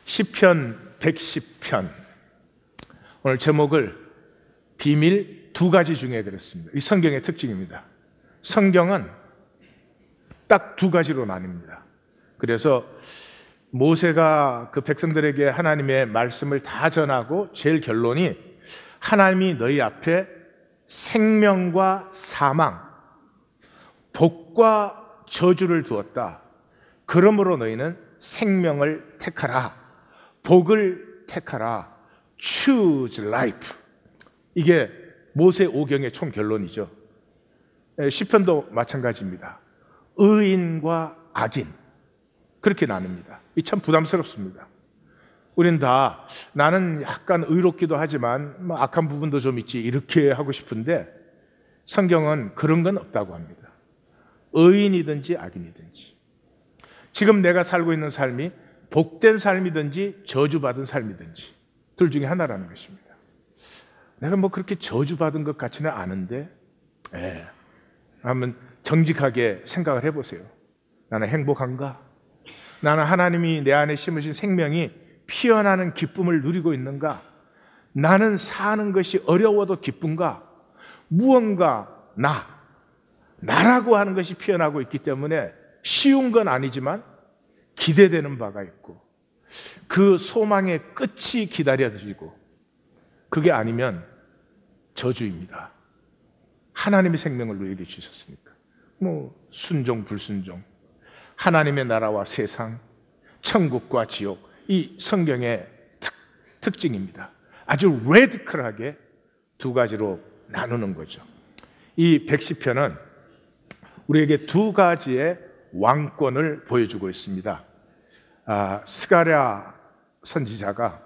시편 110편. 오늘 제목을 비밀 두 가지 중에 그랬습니다. 이 성경의 특징입니다. 성경은 딱 두 가지로 나뉩니다. 그래서 모세가 그 백성들에게 하나님의 말씀을 다 전하고 제일 결론이 하나님이 너희 앞에 생명과 사망, 복과 저주를 두었다. 그러므로 너희는 생명을 택하라. 복을 택하라. Choose life. 이게 모세 오경의 총 결론이죠. 시편도 마찬가지입니다. 의인과 악인, 그렇게 나눕니다. 이 참 부담스럽습니다. 우린 다 나는 약간 의롭기도 하지만 악한 부분도 좀 있지 이렇게 하고 싶은데 성경은 그런 건 없다고 합니다. 의인이든지 악인이든지, 지금 내가 살고 있는 삶이 복된 삶이든지 저주받은 삶이든지 둘 중에 하나라는 것입니다. 내가 뭐 그렇게 저주받은 것 같지는 않은데, 한번 정직하게 생각을 해보세요. 나는 행복한가? 나는 하나님이 내 안에 심으신 생명이 피어나는 기쁨을 누리고 있는가? 나는 사는 것이 어려워도 기쁜가? 무언가 나라고 하는 것이 피어나고 있기 때문에 쉬운 건 아니지만 기대되는 바가 있고 그 소망의 끝이 기다려지고, 그게 아니면 저주입니다. 하나님의 생명을 누리게 주셨으니까. 순종 불순종, 하나님의 나라와 세상, 천국과 지옥, 이 성경의 특징입니다. 아주 레디컬하게 두 가지로 나누는 거죠. 이 110편은 우리에게 두 가지의 왕권을 보여주고 있습니다. 스가랴 선지자가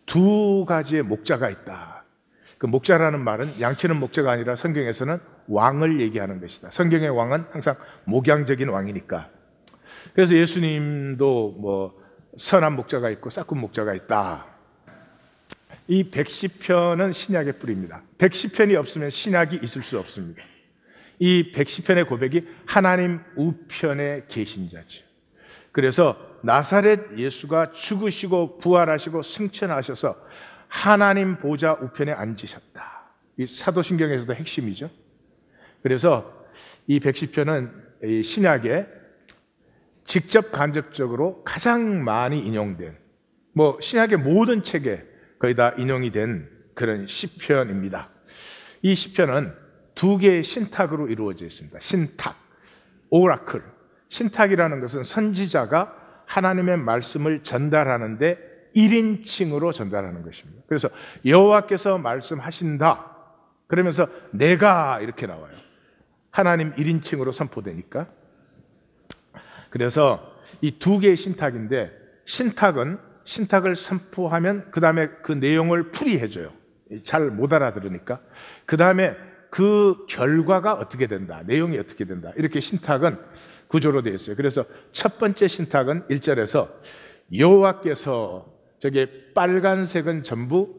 두 가지의 목자가 있다. 그 목자라는 말은 양치는 목자가 아니라 성경에서는 왕을 얘기하는 것이다. 성경의 왕은 항상 목양적인 왕이니까. 그래서 예수님도 선한 목자가 있고 싹군 목자가 있다. 이 110편은 신약의 뿌리입니다. 110편이 없으면 신약이 있을 수 없습니다. 이 110편의 고백이 하나님 우편에 계신 자죠. 그래서 나사렛 예수가 죽으시고 부활하시고 승천하셔서 하나님 보좌 우편에 앉으셨다. 이 사도신경에서도 핵심이죠. 그래서 이 110편은 이 신약에 직접 간접적으로 가장 많이 인용된, 신약의 모든 책에 거의 다 인용이 된 그런 시편입니다. 이 시편은 두 개의 신탁으로 이루어져 있습니다. 신탁, 오라클. 신탁이라는 것은 선지자가 하나님의 말씀을 전달하는데 1인칭으로 전달하는 것입니다. 그래서 여호와께서 말씀하신다 그러면서 내가 이렇게 나와요. 하나님 1인칭으로 선포되니까. 그래서 이 두 개의 신탁인데, 신탁을 선포하면 그 다음에 그 내용을 풀이해줘요. 잘 못 알아들으니까. 그 다음에 그 결과가 어떻게 된다, 내용이 어떻게 된다, 이렇게 신탁은 구조로 되어 있어요. 그래서 첫 번째 신탁은 1절에서 여호와께서, 저게 빨간색은 전부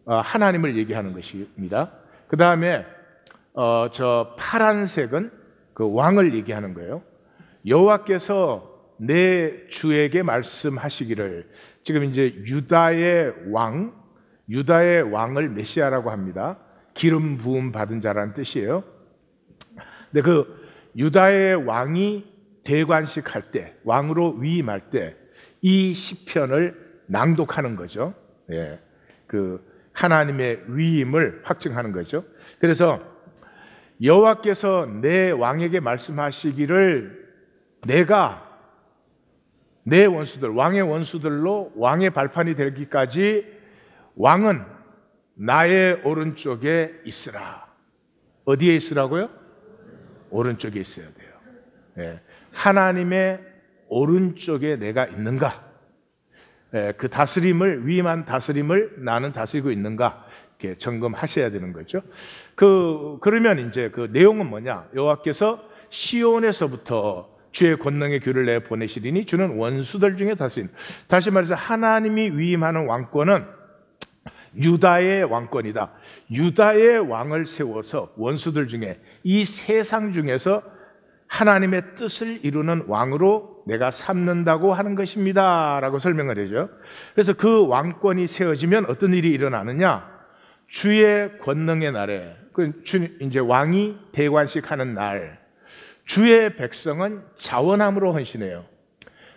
하나님을 얘기하는 것입니다. 그 다음에 저 파란색은 그 왕을 얘기하는 거예요. 여호와께서 내 주에게 말씀하시기를. 지금 이제 유다의 왕을 메시아라고 합니다. 기름 부음 받은 자라는 뜻이에요. 근데 그 유다의 왕이 대관식 할 때, 왕으로 위임할 때 이 시편을 낭독하는 거죠. 그 하나님의 위임을 확증하는 거죠. 그래서 여호와께서 내 왕에게 말씀하시기를 내가 내 원수들, 왕의 원수들로 왕의 발판이 되기까지 왕은 나의 오른쪽에 있으라. 어디에 있으라고요? 오른쪽에 있어야 돼요. 하나님의 오른쪽에 내가 있는가? 그 다스림을, 위임한 다스림을 나는 다스리고 있는가? 이렇게 점검하셔야 되는 거죠. 그러면 이제 그 내용은 뭐냐? 여호와께서 시온에서부터 주의 권능의 규를 내 보내시리니 주는 원수들 중에 다스린. 다시 말해서 하나님이 위임하는 왕권은 유다의 왕권이다. 유다의 왕을 세워서 원수들 중에, 이 세상 중에서 하나님의 뜻을 이루는 왕으로 내가 삼는다고 하는 것입니다 라고 설명을 해줘. 그래서 그 왕권이 세워지면 어떤 일이 일어나느냐, 주의 권능의 날에, 이제 왕이 대관식 하는 날, 주의 백성은 자원함으로 헌신해요.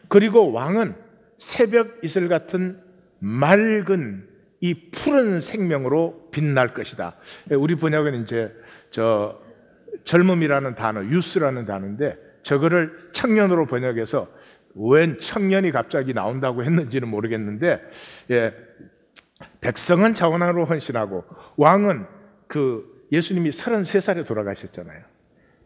그리고 왕은 새벽 이슬 같은 맑은 이 푸른 생명으로 빛날 것이다. 우리 번역은 이제 젊음이라는 단어, 유스라는 단어인데, 저거를 청년으로 번역해서 웬 청년이 갑자기 나온다고 했는지는 모르겠는데, 예, 백성은 자원함으로 헌신하고, 왕은 예수님이 33살에 돌아가셨잖아요.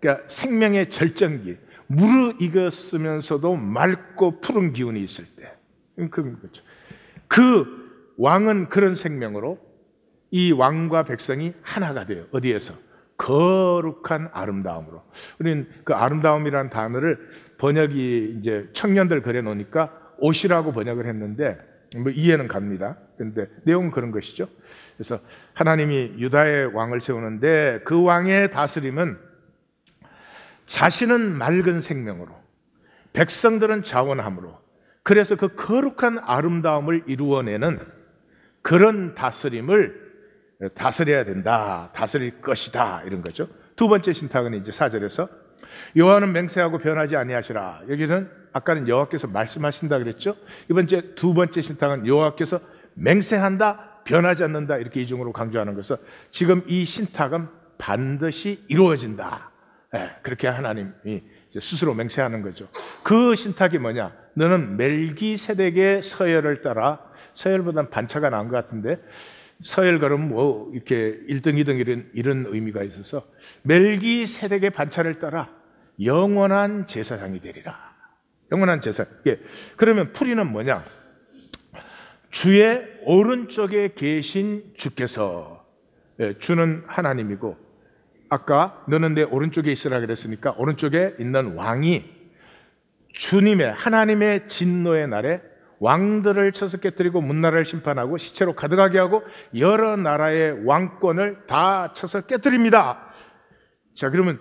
그러니까 생명의 절정기, 무르익었으면서도 맑고 푸른 기운이 있을 때, 그렇죠. 그 왕은 그런 생명으로 이 왕과 백성이 하나가 돼요. 어디에서? 거룩한 아름다움으로. 우리는 그 아름다움이라는 단어를 번역이 이제 청년들 그려 놓으니까 옷이라고 번역을 했는데 뭐 이해는 갑니다. 그런데 내용은 그런 것이죠. 그래서 하나님이 유다의 왕을 세우는데 그 왕의 다스림은 자신은 맑은 생명으로, 백성들은 자원함으로, 그래서 그 거룩한 아름다움을 이루어내는 그런 다스림을 다스려야 된다, 다스릴 것이다, 이런 거죠. 두 번째 신탁은 이제 4절에서 여호와는 맹세하고 변하지 아니하시라. 여기는 아까는 여호와께서 말씀하신다 그랬죠. 두 번째 신탁은 여호와께서 맹세한다, 변하지 않는다, 이렇게 이중으로 강조하는 것은 지금 이 신탁은 반드시 이루어진다, 그렇게 하나님이 스스로 맹세하는 거죠. 그 신탁이 뭐냐? 너는 멜기세덱의 서열을 따라, 서열보다는 반차가 나은 것 같은데, 서열 걸음 뭐 이렇게 1등, 2등 이런 의미가 있어서 멜기세덱의 반차를 따라 영원한 제사장이 되리라. 영원한 제사. 그러면 풀이는 뭐냐? 주의 오른쪽에 계신 주께서, 주는 하나님이고, 아까 너는 내 오른쪽에 있으라 그랬으니까 오른쪽에 있는 왕이 주님의, 하나님의 진노의 날에 왕들을 쳐서 깨뜨리고 문나라를 심판하고 시체로 가득하게 하고 여러 나라의 왕권을 다 쳐서 깨뜨립니다. 자, 그러면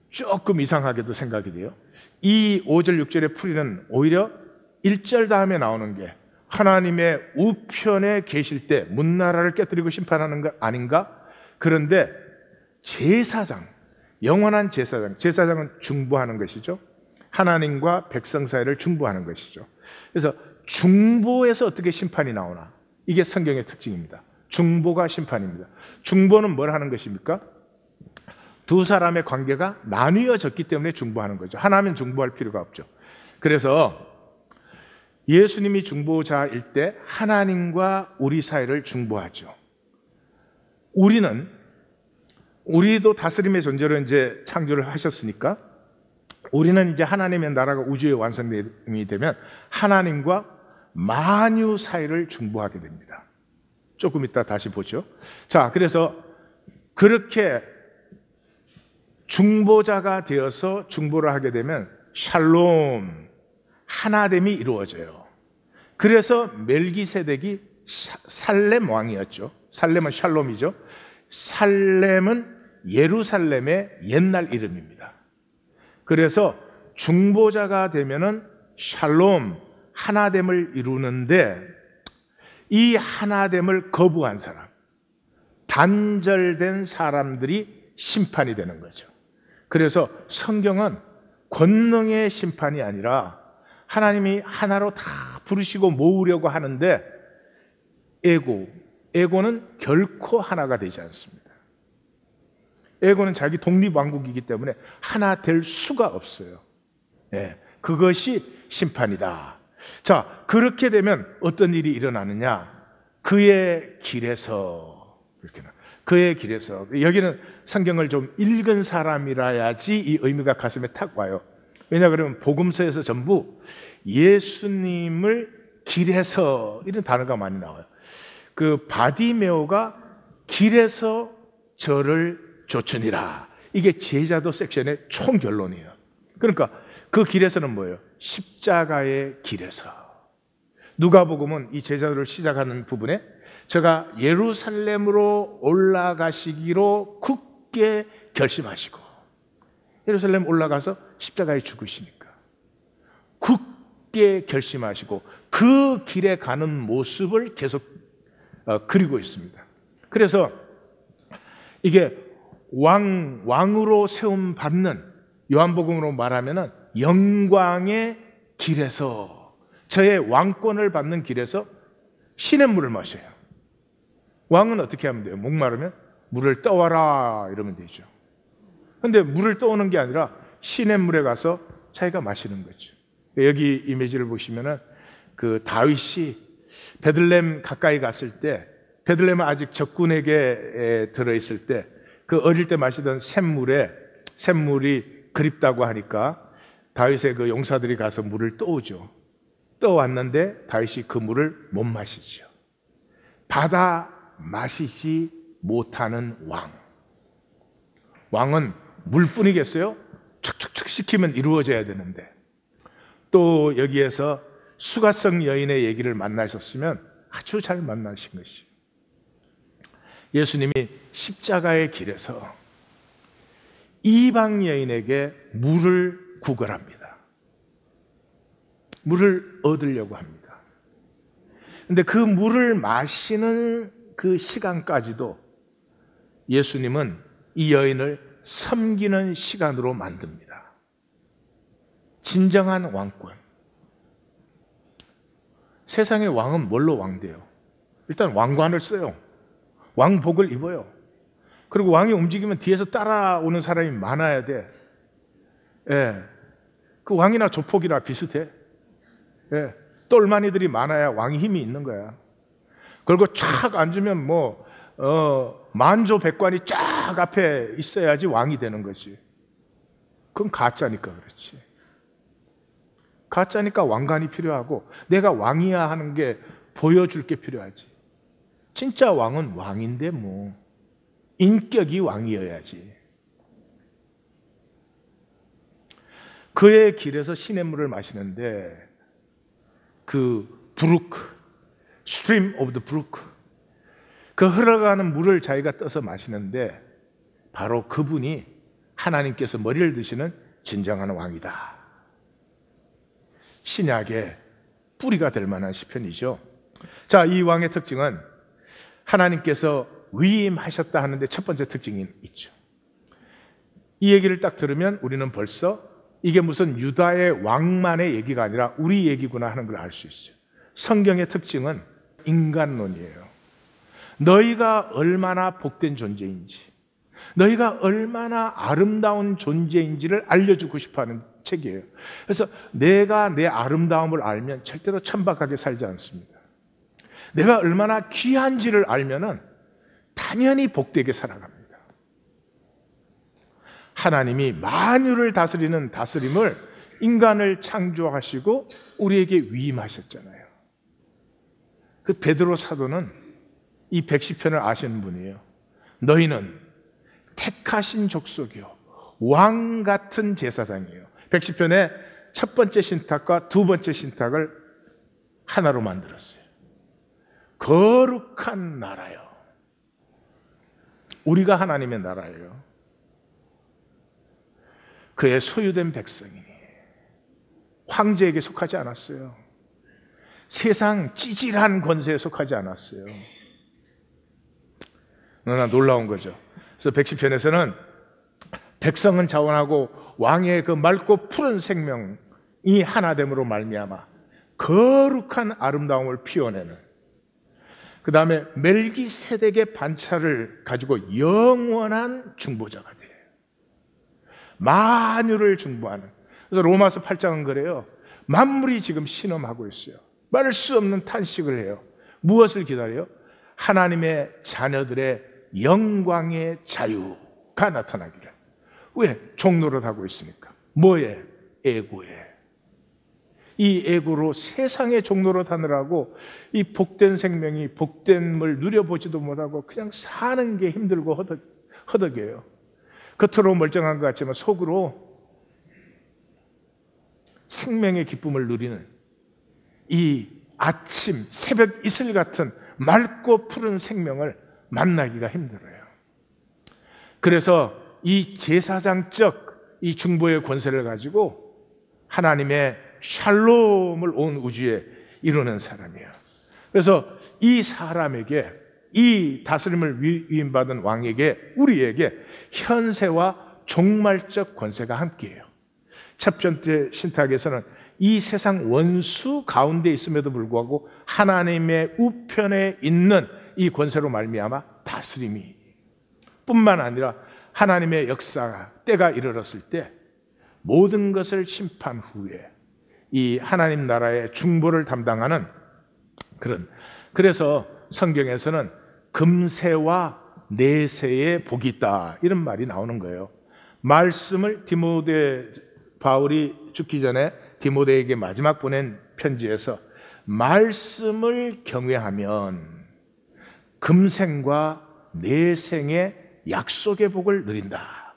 조금 이상하게도 생각이 돼요. 이 5절 6절의 풀이는 오히려 1절 다음에 나오는 게 하나님의 우편에 계실 때 문나라를 깨뜨리고 심판하는 거 아닌가? 그런데 제사장, 영원한 제사장, 제사장은 중보하는 것이죠. 하나님과 백성 사이를 중보하는 것이죠. 그래서 중보에서 어떻게 심판이 나오나? 이게 성경의 특징입니다. 중보가 심판입니다. 중보는 뭘 하는 것입니까? 두 사람의 관계가 나뉘어졌기 때문에 중보하는 거죠. 하나면 중보할 필요가 없죠. 그래서 예수님이 중보자일 때 하나님과 우리 사이를 중보하죠. 우리도 다스림의 존재로 이제 창조를 하셨으니까 우리는 이제 하나님의 나라가 우주의 완성이 되면 하나님과 만유 사이를 중보하게 됩니다. 조금 이따 다시 보죠. 자, 그래서 그렇게 중보자가 되어서 중보를 하게 되면 샬롬, 하나됨이 이루어져요. 그래서 멜기세덱이 살렘 왕이었죠. 살렘은 샬롬이죠. 살렘은 예루살렘의 옛날 이름입니다. 그래서 중보자가 되면은 샬롬, 하나됨을 이루는데 이 하나됨을 거부한 사람, 단절된 사람들이 심판이 되는 거죠. 그래서 성경은 권능의 심판이 아니라 하나님이 하나로 다 부르시고 모으려고 하는데 에고는 결코 하나가 되지 않습니다. 에고는 자기 독립왕국이기 때문에 하나 될 수가 없어요. 그것이 심판이다. 자, 그렇게 되면 어떤 일이 일어나느냐? 그의 길에서, 그의 길에서. 여기는 성경을 좀 읽은 사람이라야지 이 의미가 가슴에 탁 와요. 왜냐 그러면 복음서에서 전부 예수님을 길에서 이런 단어가 많이 나와요. 그 바디메오가 길에서 저를 쫓으니라. 이게 제자도 섹션의 총 결론이에요. 그러니까 그 길에서는 뭐예요? 십자가의 길에서. 누가복음은 이 제자들을 시작하는 부분에 저가 예루살렘으로 올라가시기로 굳게 결심하시고 예루살렘 올라가서 십자가에 죽으시니까 굳게 굳게 결심하시고 그 길에 가는 모습을 계속 그리고 있습니다. 그래서 이게 왕으로 세움 받는, 요한복음으로 말하면은 영광의 길에서, 저의 왕권을 받는 길에서 시냇물을 마셔요. 왕은 어떻게 하면 돼요? 목마르면 물을 떠와라 이러면 되죠. 근데 물을 떠오는 게 아니라 시냇물에 가서 자기가 마시는 거죠. 여기 이미지를 보시면은 그 다윗이 베들레헴 가까이 갔을 때, 베들레헴은 아직 적군에게 들어있을 때 그 어릴 때 마시던 샘물이 그립다고 하니까 다윗의 그 용사들이 가서 물을 떠오죠. 떠왔는데 다윗이 그 물을 못 마시죠. 받아 마시지 못하는 왕. 왕은 물뿐이겠어요? 척척척 시키면 이루어져야 되는데. 또 여기에서 수가성 여인의 얘기를 만나셨으면 아주 잘 만나신 것이에요. 예수님이 십자가의 길에서 이방 여인에게 물을 구걸합니다. 물을 얻으려고 합니다. 근데 그 물을 마시는 그 시간까지도 예수님은 이 여인을 섬기는 시간으로 만듭니다. 진정한 왕권. 세상의 왕은 뭘로 왕돼요? 일단 왕관을 써요. 왕복을 입어요. 그리고 왕이 움직이면 뒤에서 따라오는 사람이 많아야 돼. 예. 그 왕이나 조폭이나 비슷해. 예. 똘마니들이 많아야 왕이 힘이 있는 거야. 그리고 쫙 앉으면 만조 백관이 쫙 앞에 있어야지 왕이 되는 거지. 그건 가짜니까 그렇지. 가짜니까 왕관이 필요하고 내가 왕이야 하는 게 보여줄 게 필요하지. 진짜 왕은 왕인데 인격이 왕이어야지. 그의 길에서 시냇물을 마시는데 그 stream of the brook, 그 흘러가는 물을 자기가 떠서 마시는데 바로 그분이 하나님께서 머리를 드시는 진정한 왕이다. 신약의 뿌리가 될 만한 시편이죠. 자, 이 왕의 특징은 하나님께서 위임하셨다 하는데 첫 번째 특징이 있죠. 이 얘기를 딱 들으면 우리는 벌써 이게 무슨 유다의 왕만의 얘기가 아니라 우리 얘기구나 하는 걸 알 수 있어요. 성경의 특징은 인간론이에요. 너희가 얼마나 복된 존재인지, 너희가 얼마나 아름다운 존재인지를 알려주고 싶어하는 책이에요. 그래서 내가 내 아름다움을 알면 절대로 천박하게 살지 않습니다. 내가 얼마나 귀한지를 알면은 당연히 복되게 살아갑니다. 하나님이 만유를 다스리는 다스림을 인간을 창조하시고 우리에게 위임하셨잖아요. 그 베드로 사도는 이 110편을 아시는 분이에요. 너희는 택하신 족속이요 왕 같은 제사장이에요. 110편의 첫 번째 신탁과 두 번째 신탁을 하나로 만들었어요. 거룩한 나라요. 우리가 하나님의 나라예요. 그의 소유된 백성이니 황제에게 속하지 않았어요. 세상 찌질한 권세에 속하지 않았어요. 너무나 놀라운 거죠. 그래서 110편에서는 백성은 자원하고 왕의 그 맑고 푸른 생명이 하나됨으로 말미암아 거룩한 아름다움을 피워내는, 그 다음에 멜기세덱의 반차를 가지고 영원한 중보자가 돼요. 만유를 중보하는. 그래서 로마서 8장은 그래요. 만물이 지금 신음하고 있어요. 말할 수 없는 탄식을 해요. 무엇을 기다려요? 하나님의 자녀들의 영광의 자유가 나타나기를. 왜? 종노릇하고 있으니까. 뭐에? 에고에. 이 에고로 세상의 종노릇 하느라고 이 복된 생명이, 복된을 누려보지도 못하고 그냥 사는 게 힘들고 허덕여요. 겉으로 멀쩡한 것 같지만 속으로 생명의 기쁨을 누리는 이 아침, 새벽 이슬 같은 맑고 푸른 생명을 만나기가 힘들어요. 그래서 이 제사장적 이 중보의 권세를 가지고 하나님의 샬롬을 온 우주에 이루는 사람이에요. 그래서 이 사람에게, 이 다스림을 위임받은 왕에게, 우리에게 현세와 종말적 권세가 함께해요. 첫 번째 신탁에서는 이 세상 원수 가운데 있음에도 불구하고 하나님의 우편에 있는 이 권세로 말미암아 다스림이, 뿐만 아니라 하나님의 역사가 때가 이르렀을 때 모든 것을 심판 후에 이 하나님 나라의 중보를 담당하는 그런, 그래서 성경에서는 금세와 내세의 복이 있다 이런 말이 나오는 거예요. 말씀을 바울이 죽기 전에 디모데에게 마지막 보낸 편지에서 말씀을 경외하면 금생과 내생의 약속의 복을 누린다.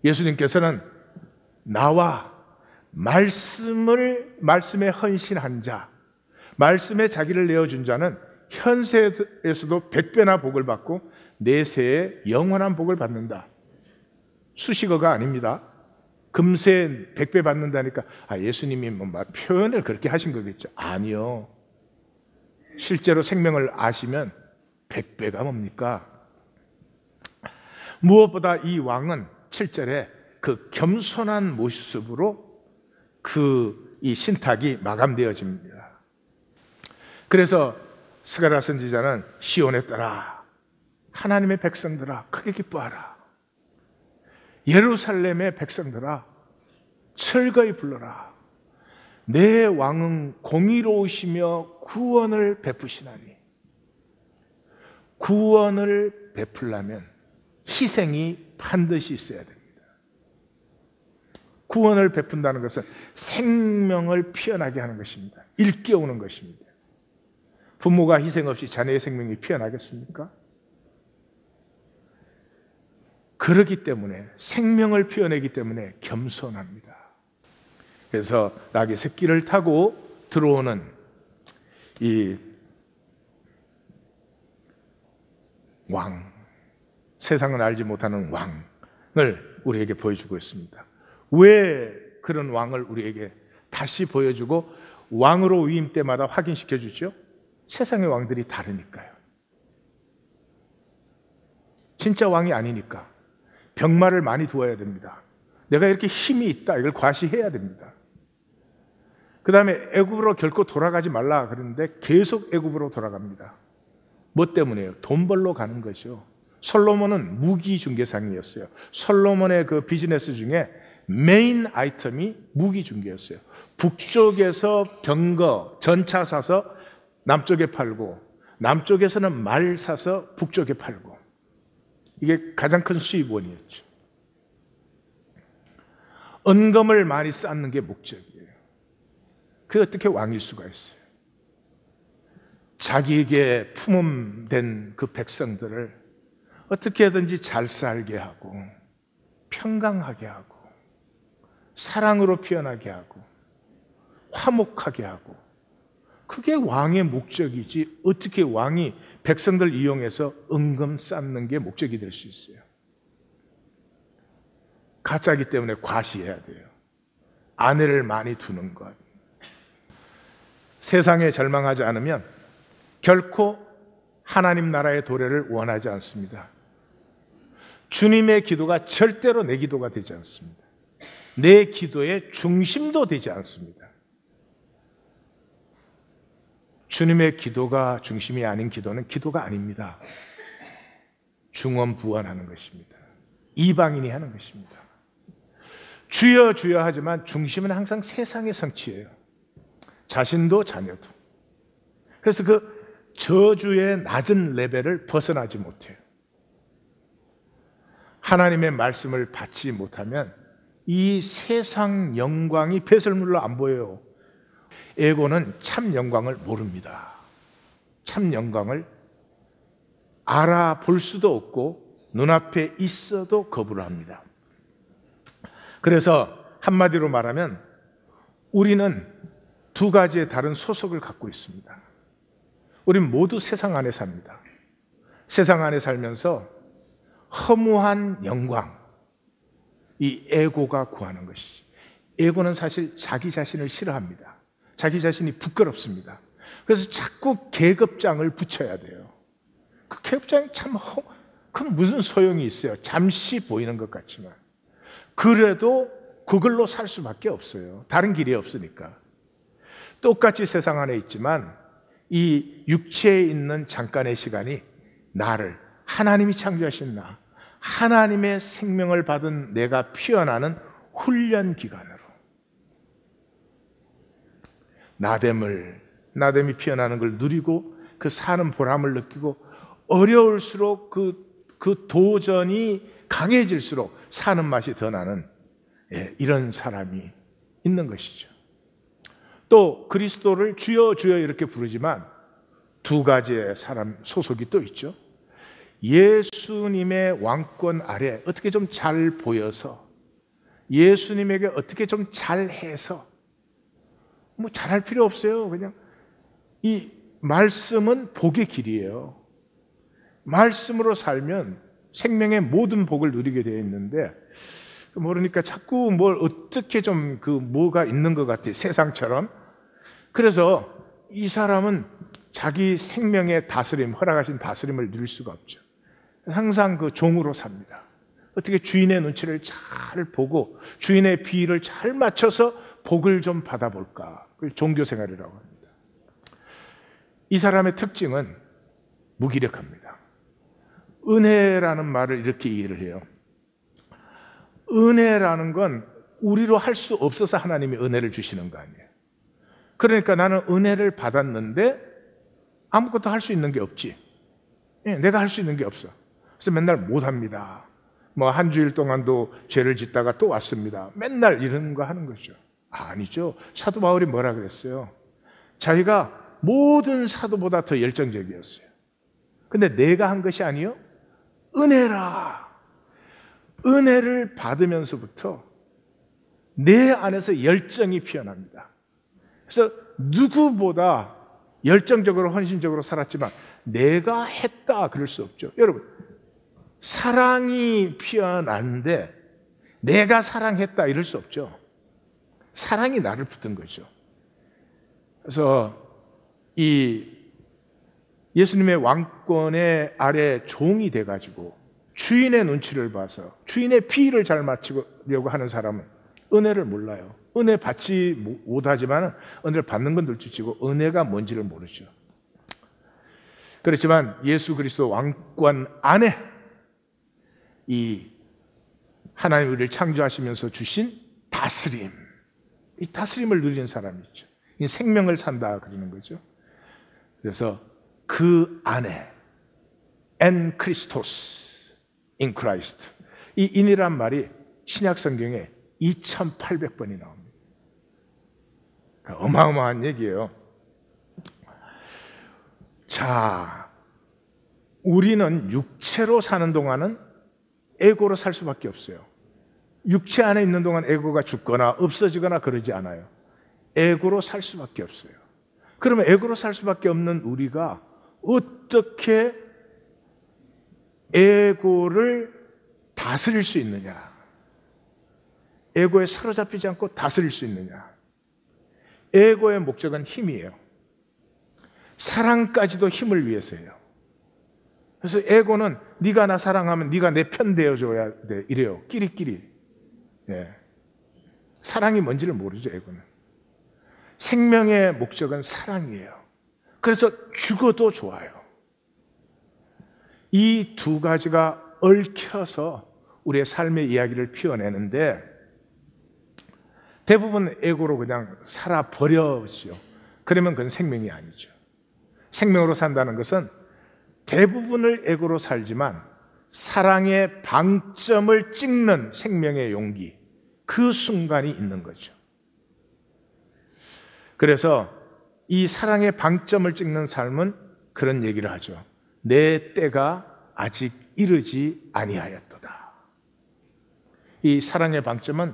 예수님께서는 나와 말씀에 헌신한 자, 말씀에 자기를 내어준 자는 현세에서도 100배나 복을 받고 내세에 영원한 복을 받는다. 수식어가 아닙니다. 금세 100배 받는다니까 예수님이 표현을 그렇게 하신 거겠죠. 아니요. 실제로 생명을 아시면 100배가 뭡니까? 무엇보다 이 왕은 7절에 그 겸손한 모습으로 이 신탁이 마감되어집니다. 그래서 스가랴 선지자는 시온에 따라 하나님의 백성들아 크게 기뻐하라. 예루살렘의 백성들아 철거히 불러라. 내 왕은 공의로우시며 구원을 베푸시나니. 구원을 베풀려면 희생이 반드시 있어야 됩니다. 구원을 베푼다는 것은 생명을 피어나게 하는 것입니다. 일깨우는 것입니다. 부모가 희생 없이 자녀의 생명이 피어나겠습니까? 그렇기 때문에, 생명을 피어내기 때문에 겸손합니다. 그래서 낙이 새끼를 타고 들어오는 이 왕, 세상은 알지 못하는 왕을 우리에게 보여주고 있습니다. 왜 그런 왕을 우리에게 다시 보여주고 왕으로 위임 때마다 확인시켜 주죠? 세상의 왕들이 다르니까요. 진짜 왕이 아니니까 병마를 많이 두어야 됩니다. 내가 이렇게 힘이 있다, 이걸 과시해야 됩니다. 그 다음에 애굽으로 결코 돌아가지 말라 그러는데 계속 애굽으로 돌아갑니다. 뭐 때문에요? 돈 벌러 가는 거죠. 솔로몬은 무기 중개상이었어요. 솔로몬의 그 비즈니스 중에 메인 아이템이 무기 중개였어요. 북쪽에서 병거, 전차 사서 남쪽에 팔고, 남쪽에서는 말 사서 북쪽에 팔고, 이게 가장 큰 수입원이었죠. 은금을 많이 쌓는 게 목적이에요. 그게 어떻게 왕일 수가 있어요? 자기에게 품음된 그 백성들을 어떻게든지 잘 살게 하고, 평강하게 하고, 사랑으로 피어나게 하고, 화목하게 하고, 그게 왕의 목적이지 어떻게 왕이 백성들 이용해서 은금 쌓는 게 목적이 될 수 있어요? 가짜이기 때문에 과시해야 돼요. 아내를 많이 두는 것. 세상에 절망하지 않으면 결코 하나님 나라의 도래를 원하지 않습니다. 주님의 기도가 절대로 내 기도가 되지 않습니다. 내 기도의 중심도 되지 않습니다. 주님의 기도가 중심이 아닌 기도는 기도가 아닙니다. 중언부언하는 것입니다. 이방인이 하는 것입니다. 주여 주여 하지만 중심은 항상 세상의 성취예요. 자신도 자녀도. 그래서 그 저주의 낮은 레벨을 벗어나지 못해요. 하나님의 말씀을 받지 못하면 이 세상 영광이 배설물로 안 보여요. 에고는 참 영광을 모릅니다. 참 영광을 알아볼 수도 없고 눈앞에 있어도 거부를 합니다. 그래서 한마디로 말하면 우리는 두 가지의 다른 소속을 갖고 있습니다. 우리는 모두 세상 안에 삽니다. 세상 안에 살면서 허무한 영광, 이 에고가 구하는 것이, 에고는 사실 자기 자신을 싫어합니다. 자기 자신이 부끄럽습니다. 그래서 자꾸 계급장을 붙여야 돼요. 그 계급장이 그건 무슨 소용이 있어요? 잠시 보이는 것 같지만. 그래도 그걸로 살 수밖에 없어요. 다른 길이 없으니까. 똑같이 세상 안에 있지만 이 육체에 있는 잠깐의 시간이 나를, 하나님이 창조하신 나, 하나님의 생명을 받은 내가 피어나는 훈련 기간으로 나됨이 피어나는 걸 누리고 그 사는 보람을 느끼고 어려울수록 그 도전이 강해질수록 사는 맛이 더 나는 이런 사람이 있는 것이죠. 또 그리스도를 주여 주여 이렇게 부르지만 두 가지의 사람 소속이 또 있죠. 예수님의 왕권 아래 어떻게 좀 잘 보여서 예수님에게 어떻게 좀 잘해서 뭐 잘할 필요 없어요. 그냥 이 말씀은 복의 길이에요. 말씀으로 살면 생명의 모든 복을 누리게 되어 있는데 모르니까 자꾸 뭘 어떻게 좀 뭐가 있는 것 같아요. 세상처럼. 그래서 이 사람은 자기 생명의 다스림, 허락하신 다스림을 누릴 수가 없죠. 항상 그 종으로 삽니다. 어떻게 주인의 눈치를 잘 보고 주인의 비위를 잘 맞춰서 복을 좀 받아볼까. 그걸 종교 생활이라고 합니다. 이 사람의 특징은 무기력합니다. 은혜라는 말을 이렇게 이해를 해요. 은혜라는 건 우리로 할 수 없어서 하나님이 은혜를 주시는 거 아니에요. 그러니까 나는 은혜를 받았는데 아무것도 할 수 있는 게 없지. 내가 할 수 있는 게 없어. 그래서 맨날 못합니다. 뭐 한 주일 동안도 죄를 짓다가 또 왔습니다. 맨날 이런 거 하는 거죠. 아니죠. 사도 바울이 뭐라 그랬어요? 자기가 모든 사도보다 더 열정적이었어요. 근데 내가 한 것이 아니요, 은혜라. 은혜를 받으면서부터 내 안에서 열정이 피어납니다. 그래서 누구보다 열정적으로 헌신적으로 살았지만 내가 했다 그럴 수 없죠. 여러분, 사랑이 피어나는데 내가 사랑했다 이럴 수 없죠. 사랑이 나를 붙든 거죠. 그래서 이 예수님의 왕권의 아래 종이 돼가지고 주인의 눈치를 봐서 주인의 피를 잘 맞추려고 하는 사람은 은혜를 몰라요. 은혜 받지 못하지만 은혜를 받는 건 둘째치고 은혜가 뭔지를 모르죠. 그렇지만 예수 그리스도 왕권 안에 이 하나님 우리를 창조하시면서 주신 다스림, 이 다스림을 누리는 사람이 있죠. 이 생명을 산다 그러는 거죠. 그래서 그 안에 en Christos, in Christ, 이 in이란 말이 신약 성경에 2800번이 나옵니다. 어마어마한 얘기예요. 자, 우리는 육체로 사는 동안은 에고로 살 수밖에 없어요. 육체 안에 있는 동안 에고가 죽거나 없어지거나 그러지 않아요. 에고로 살 수밖에 없어요. 그러면 에고로 살 수밖에 없는 우리가 어떻게 에고를 다스릴 수 있느냐? 에고에 사로잡히지 않고 다스릴 수 있느냐? 에고의 목적은 힘이에요. 사랑까지도 힘을 위해서예요. 그래서 에고는 네가 나 사랑하면 네가 내 편 되어줘야 돼 이래요. 끼리끼리. 예. 사랑이 뭔지를 모르죠. 에고는. 생명의 목적은 사랑이에요. 그래서 죽어도 좋아요. 이 두 가지가 얽혀서 우리의 삶의 이야기를 피워내는데 대부분 에고로 그냥 살아버려죠. 그러면 그건 생명이 아니죠. 생명으로 산다는 것은 대부분을 에고로 살지만 사랑의 방점을 찍는 생명의 용기, 그 순간이 있는 거죠. 그래서 이 사랑의 방점을 찍는 삶은 그런 얘기를 하죠. 내 때가 아직 이르지 아니하였도다. 이 사랑의 방점은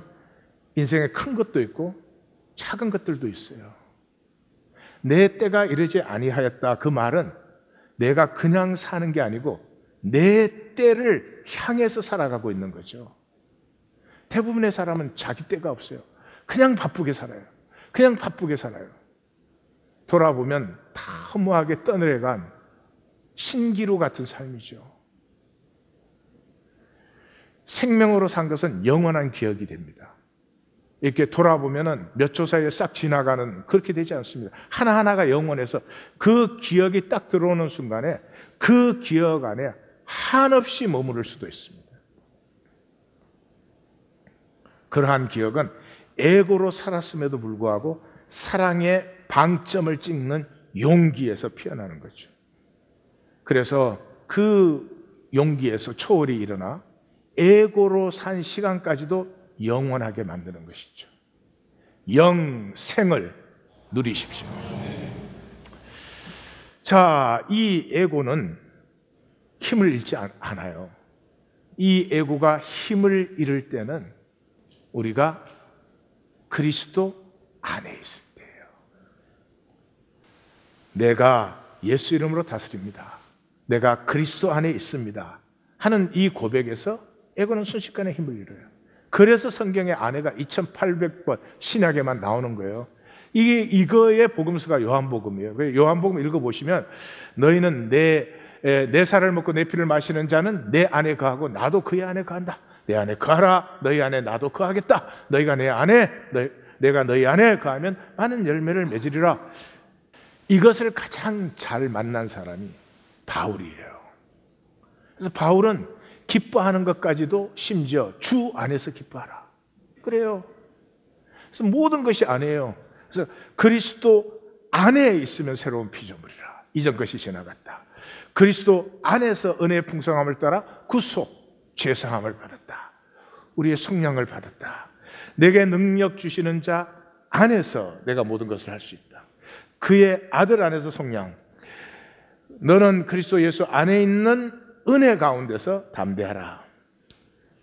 인생에 큰 것도 있고 작은 것들도 있어요. 내 때가 이르지 아니하였다. 그 말은 내가 그냥 사는 게 아니고 내 때를 향해서 살아가고 있는 거죠. 대부분의 사람은 자기 때가 없어요. 그냥 바쁘게 살아요. 그냥 바쁘게 살아요. 돌아보면 다 허무하게 떠내려간 신기루 같은 삶이죠. 생명으로 산 것은 영원한 기억이 됩니다. 이렇게 돌아보면 몇 초 사이에 싹 지나가는, 그렇게 되지 않습니다. 하나하나가 영원해서 그 기억이 딱 들어오는 순간에 그 기억 안에 한없이 머무를 수도 있습니다. 그러한 기억은 에고로 살았음에도 불구하고 사랑의 방점을 찍는 용기에서 피어나는 거죠. 그래서 그 용기에서 초월이 일어나 에고로 산 시간까지도 영원하게 만드는 것이죠. 영생을 누리십시오. 자, 이 에고는 힘을 잃지 않아요. 이 에고가 힘을 잃을 때는 우리가 그리스도 안에 있을 때예요. 내가 예수 이름으로 다스립니다. 내가 그리스도 안에 있습니다 하는 이 고백에서 에고는 순식간에 힘을 잃어요. 그래서 성경의 아내가 2800번 신약에만 나오는 거예요. 이거의 복음서가 요한복음이에요. 요한복음 읽어보시면 너희는 내 살을 먹고 내 피를 마시는 자는 내 안에 거하고 나도 그의 안에 거한다. 내 안에 거하라. 너희 안에 나도 거하겠다. 너희가 내 안에, 내가 너희 안에 거하면 많은 열매를 맺으리라. 이것을 가장 잘 만난 사람이 바울이에요. 그래서 바울은 기뻐하는 것까지도 심지어 주 안에서 기뻐하라. 그래요. 그래서 모든 것이 안에요. 그래서 그리스도 안에 있으면 새로운 피조물이라. 이전 것이 지나갔다. 그리스도 안에서 은혜의 풍성함을 따라 구속, 죄사함을 받았다. 우리의 속량을 받았다. 내게 능력 주시는 자 안에서 내가 모든 것을 할 수 있다. 그의 아들 안에서 속량. 너는 그리스도 예수 안에 있는 은혜 가운데서 담대하라.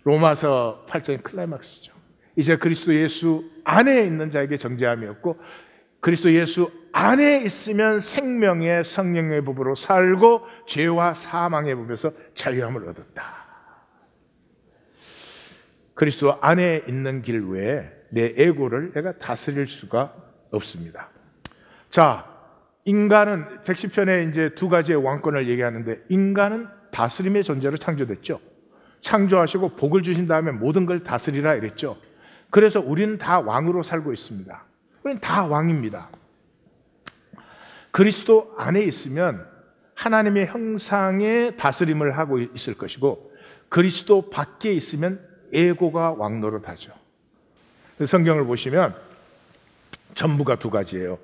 로마서 8장의 클라이막스죠. 이제 그리스도 예수 안에 있는 자에게 정죄함이 없고 그리스도 예수 안에 있으면 생명의 성령의 법으로 살고 죄와 사망의 법에서 자유함을 얻었다. 그리스도 안에 있는 길 외에 내 에고를 내가 다스릴 수가 없습니다. 자, 인간은 110편에 이제 두 가지의 왕권을 얘기하는데 인간은 다스림의 존재로 창조됐죠. 창조하시고 복을 주신 다음에 모든 걸 다스리라 이랬죠. 그래서 우리는 다 왕으로 살고 있습니다. 우리는 다 왕입니다. 그리스도 안에 있으면 하나님의 형상의 다스림을 하고 있을 것이고 그리스도 밖에 있으면 에고가 왕노릇하죠. 성경을 보시면 전부가 두 가지예요.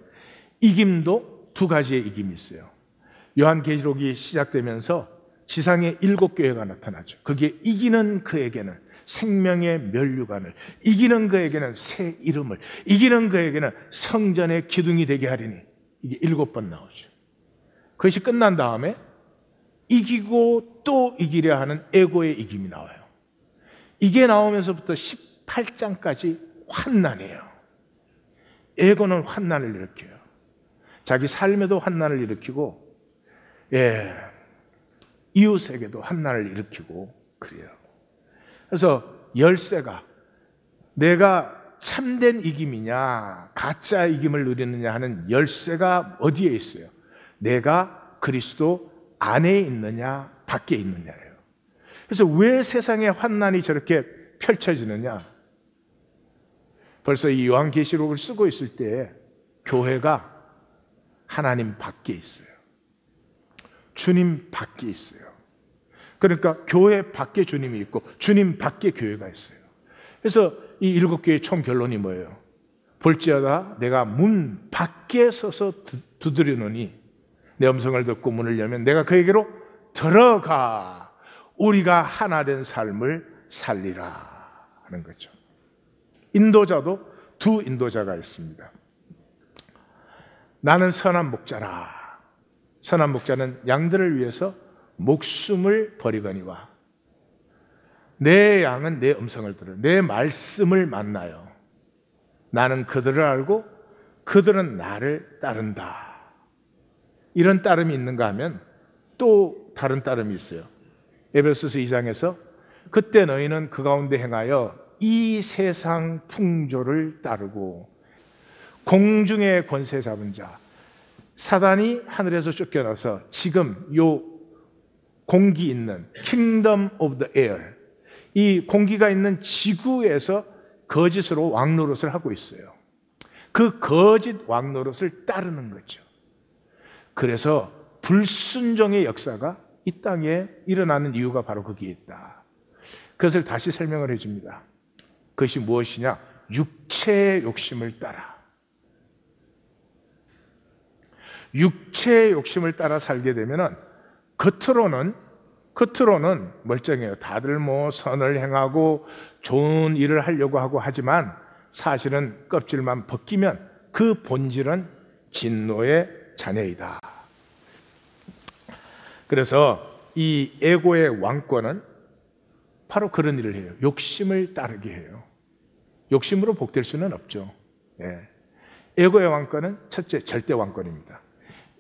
이김도 두 가지의 이김이 있어요. 요한계시록이 시작되면서 지상에 7교회가 나타나죠. 거기에 이기는 그에게는 생명의 면류관을, 이기는 그에게는 새 이름을, 이기는 그에게는 성전의 기둥이 되게 하리니, 이게 7번 나오죠. 그것이 끝난 다음에 이기고 또 이기려 하는 에고의 이김이 나와요. 이게 나오면서부터 18장까지 환난이에요. 에고는 환난을 일으켜요. 자기 삶에도 환난을 일으키고, 이웃에게도 환난을 일으키고 그래요. 그래서 열쇠가 내가 참된 이김이냐 가짜 이김을 누리느냐 하는 열쇠가 어디에 있어요? 내가 그리스도 안에 있느냐 밖에 있느냐예요. 그래서 왜 세상에 환난이 저렇게 펼쳐지느냐? 벌써 이 요한계시록을 쓰고 있을 때 교회가 하나님 밖에 있어요. 주님 밖에 있어요. 그러니까 교회 밖에 주님이 있고 주님 밖에 교회가 있어요. 그래서 이 7교회의 총 결론이 뭐예요? 볼지어다 내가 문 밖에 서서 두드리노니 내 음성을 듣고 문을 열면 내가 그에게로 들어가 우리가 하나 된 삶을 살리라 하는 거죠. 인도자도 두 인도자가 있습니다. 나는 선한 목자라. 선한 목자는 양들을 위해서 목숨을 버리거니와 내 양은 내 음성을 들어요. 내 말씀을 만나요. 나는 그들을 알고 그들은 나를 따른다. 이런 따름이 있는가 하면 또 다른 따름이 있어요. 에베소서 2장에서 그때 너희는 그 가운데 행하여 이 세상 풍조를 따르고 공중의 권세 잡은 자, 사단이 하늘에서 쫓겨나서 지금 요 공기 있는 Kingdom of the Air, 이 공기가 있는 지구에서 거짓으로 왕노릇을 하고 있어요. 그 거짓 왕노릇을 따르는 거죠. 그래서 불순종의 역사가 이 땅에 일어나는 이유가 바로 거기에 있다. 그것을 다시 설명을 해줍니다. 그것이 무엇이냐? 육체의 욕심을 따라. 육체의 욕심을 따라 살게 되면은 겉으로는 멀쩡해요. 다들 뭐 선을 행하고 좋은 일을 하려고 하고 하지만 사실은 껍질만 벗기면 그 본질은 진노의 자녀이다. 그래서 이 에고의 왕권은 바로 그런 일을 해요. 욕심을 따르게 해요. 욕심으로 복될 수는 없죠. 예. 에고의 왕권은 첫째, 절대 왕권입니다.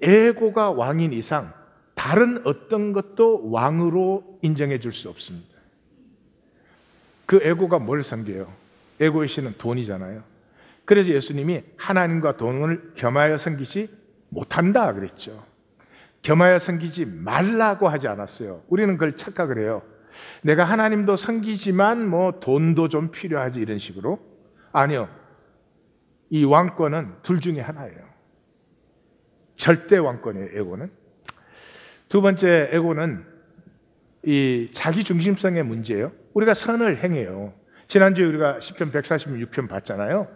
에고가 왕인 이상 다른 어떤 것도 왕으로 인정해 줄 수 없습니다. 그 에고가 뭘 섬겨요? 에고의 신은 돈이잖아요. 그래서 예수님이 하나님과 돈을 겸하여 섬기지 못한다 그랬죠. 겸하여 섬기지 말라고 하지 않았어요. 우리는 그걸 착각을 해요. 내가 하나님도 섬기지만 뭐 돈도 좀 필요하지 이런 식으로. 아니요. 이 왕권은 둘 중에 하나예요. 절대 왕권이에요, 에고는. 두 번째 에고는 이 자기 중심성의 문제예요. 우리가 선을 행해요. 지난주에 우리가 시편 146편 봤잖아요.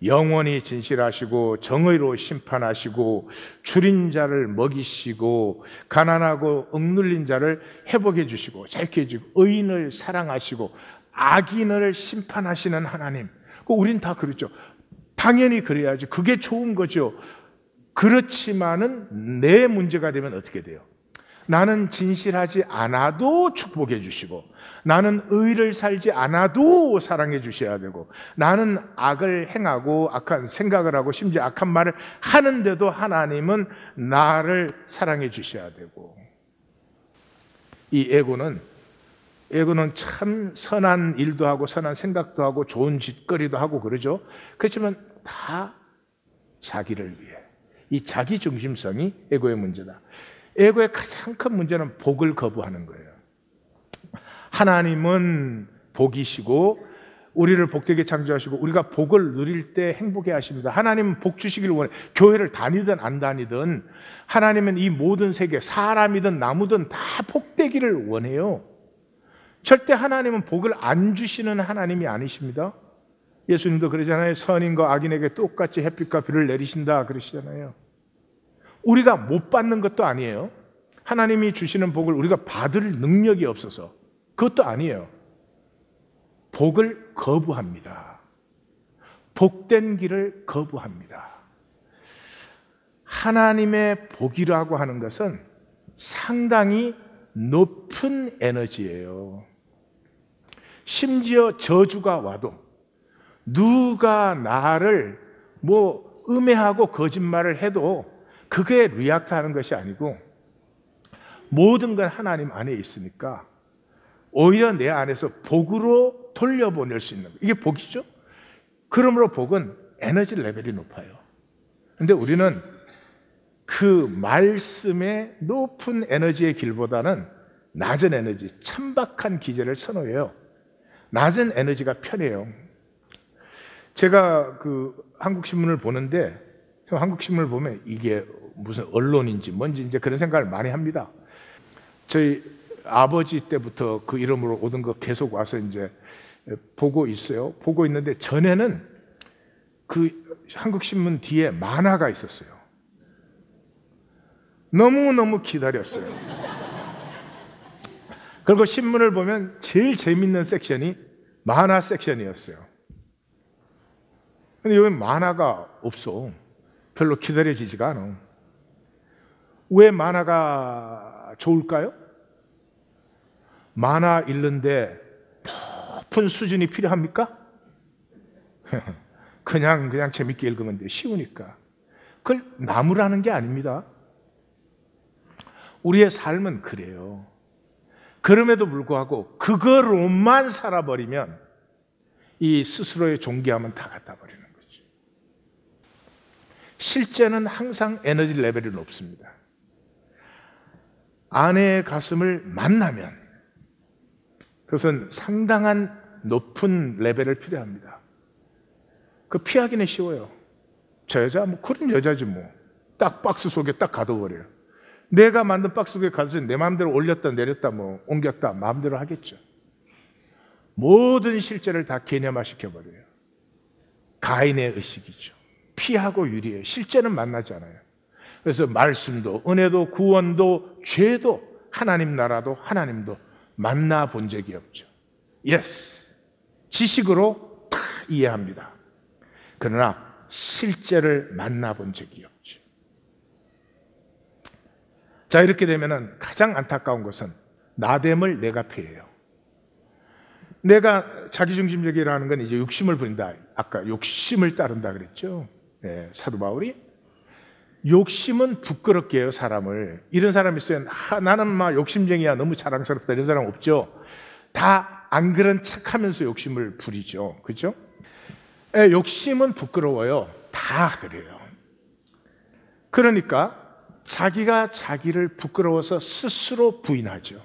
영원히 진실하시고 정의로 심판하시고 줄인 자를 먹이시고 가난하고 억눌린 자를 회복해 주시고 자유케 해주고 의인을 사랑하시고 악인을 심판하시는 하나님. 우린 다 그렇죠. 당연히 그래야지. 그게 좋은 거죠. 그렇지만은 내 문제가 되면 어떻게 돼요? 나는 진실하지 않아도 축복해 주시고 나는 의를 살지 않아도 사랑해 주셔야 되고 나는 악을 행하고 악한 생각을 하고 심지어 악한 말을 하는데도 하나님은 나를 사랑해 주셔야 되고 이 에고는 참 선한 일도 하고 선한 생각도 하고 좋은 짓거리도 하고 그러죠. 그렇지만 다 자기를 위해 이 자기 중심성이 에고의 문제다. 에고의 가장 큰 문제는 복을 거부하는 거예요. 하나님은 복이시고 우리를 복되게 창조하시고 우리가 복을 누릴 때 행복해 하십니다. 하나님은 복 주시길 원해. 교회를 다니든 안 다니든 하나님은 이 모든 세계 사람이든 나무든 다 복되기를 원해요. 절대 하나님은 복을 안 주시는 하나님이 아니십니다. 예수님도 그러잖아요. 선인과 악인에게 똑같이 햇빛과 비를 내리신다 그러시잖아요. 우리가 못 받는 것도 아니에요. 하나님이 주시는 복을 우리가 받을 능력이 없어서 그것도 아니에요. 복을 거부합니다. 복된 길을 거부합니다. 하나님의 복이라고 하는 것은 상당히 높은 에너지예요. 심지어 저주가 와도 누가 나를 뭐 음해하고 거짓말을 해도 그게 리액트하는 것이 아니고 모든 건 하나님 안에 있으니까 오히려 내 안에서 복으로 돌려보낼 수 있는, 이게 복이죠. 그러므로 복은 에너지 레벨이 높아요. 근데 우리는 그 말씀의 높은 에너지의 길보다는 낮은 에너지, 천박한 기제를 선호해요. 낮은 에너지가 편해요. 제가 그 한국신문을 보는데 한국신문을 보면 이게 무슨 언론인지 뭔지 이제 그런 생각을 많이 합니다. 저희 아버지 때부터 그 이름으로 오던 거 계속 와서 이제 보고 있어요. 보고 있는데 전에는 그 한국신문 뒤에 만화가 있었어요. 너무너무 기다렸어요. 그리고 신문을 보면 제일 재밌는 섹션이 만화 섹션이었어요. 근데 여기 만화가 없어. 별로 기다려지지가 않아. 왜 만화가 좋을까요? 만화 읽는데 높은 수준이 필요합니까? 그냥 재밌게 읽으면 돼요. 쉬우니까. 그걸 나무라는 게 아닙니다. 우리의 삶은 그래요. 그럼에도 불구하고 그거로만 살아버리면 이 스스로의 존귀함은 다 갖다 버리는 거죠. 실제는 항상 에너지 레벨이 높습니다. 아내의 가슴을 만나면 그것은 상당한 높은 레벨을 필요합니다. 그 피하기는 쉬워요. 저 여자 뭐 그런 여자지 뭐. 딱 박스 속에 딱 가둬버려요. 내가 만든 박스 속에 가둬서 내 마음대로 올렸다 내렸다 뭐 옮겼다 마음대로 하겠죠. 모든 실제를 다 개념화 시켜버려요. 가인의 의식이죠. 피하고 유리해요. 실제는 만나지 않아요. 그래서 말씀도 은혜도 구원도 죄도 하나님 나라도 하나님도 만나본 적이 없죠. 예스, 지식으로 다 이해합니다. 그러나 실제를 만나본 적이 없죠. 자, 이렇게 되면 가장 안타까운 것은 나됨을 내가 피해요. 내가 자기중심적이라는 건 이제 욕심을 부린다. 아까 욕심을 따른다 그랬죠. 네, 사도 바울이 욕심은 부끄럽게 해요, 사람을. 이런 사람이 있어요. 나는 막 욕심쟁이야, 너무 자랑스럽다, 이런 사람 없죠. 다 안 그런 척하면서 욕심을 부리죠. 그렇죠? 네, 욕심은 부끄러워요. 다 그래요. 그러니까 자기가 자기를 부끄러워서 스스로 부인하죠.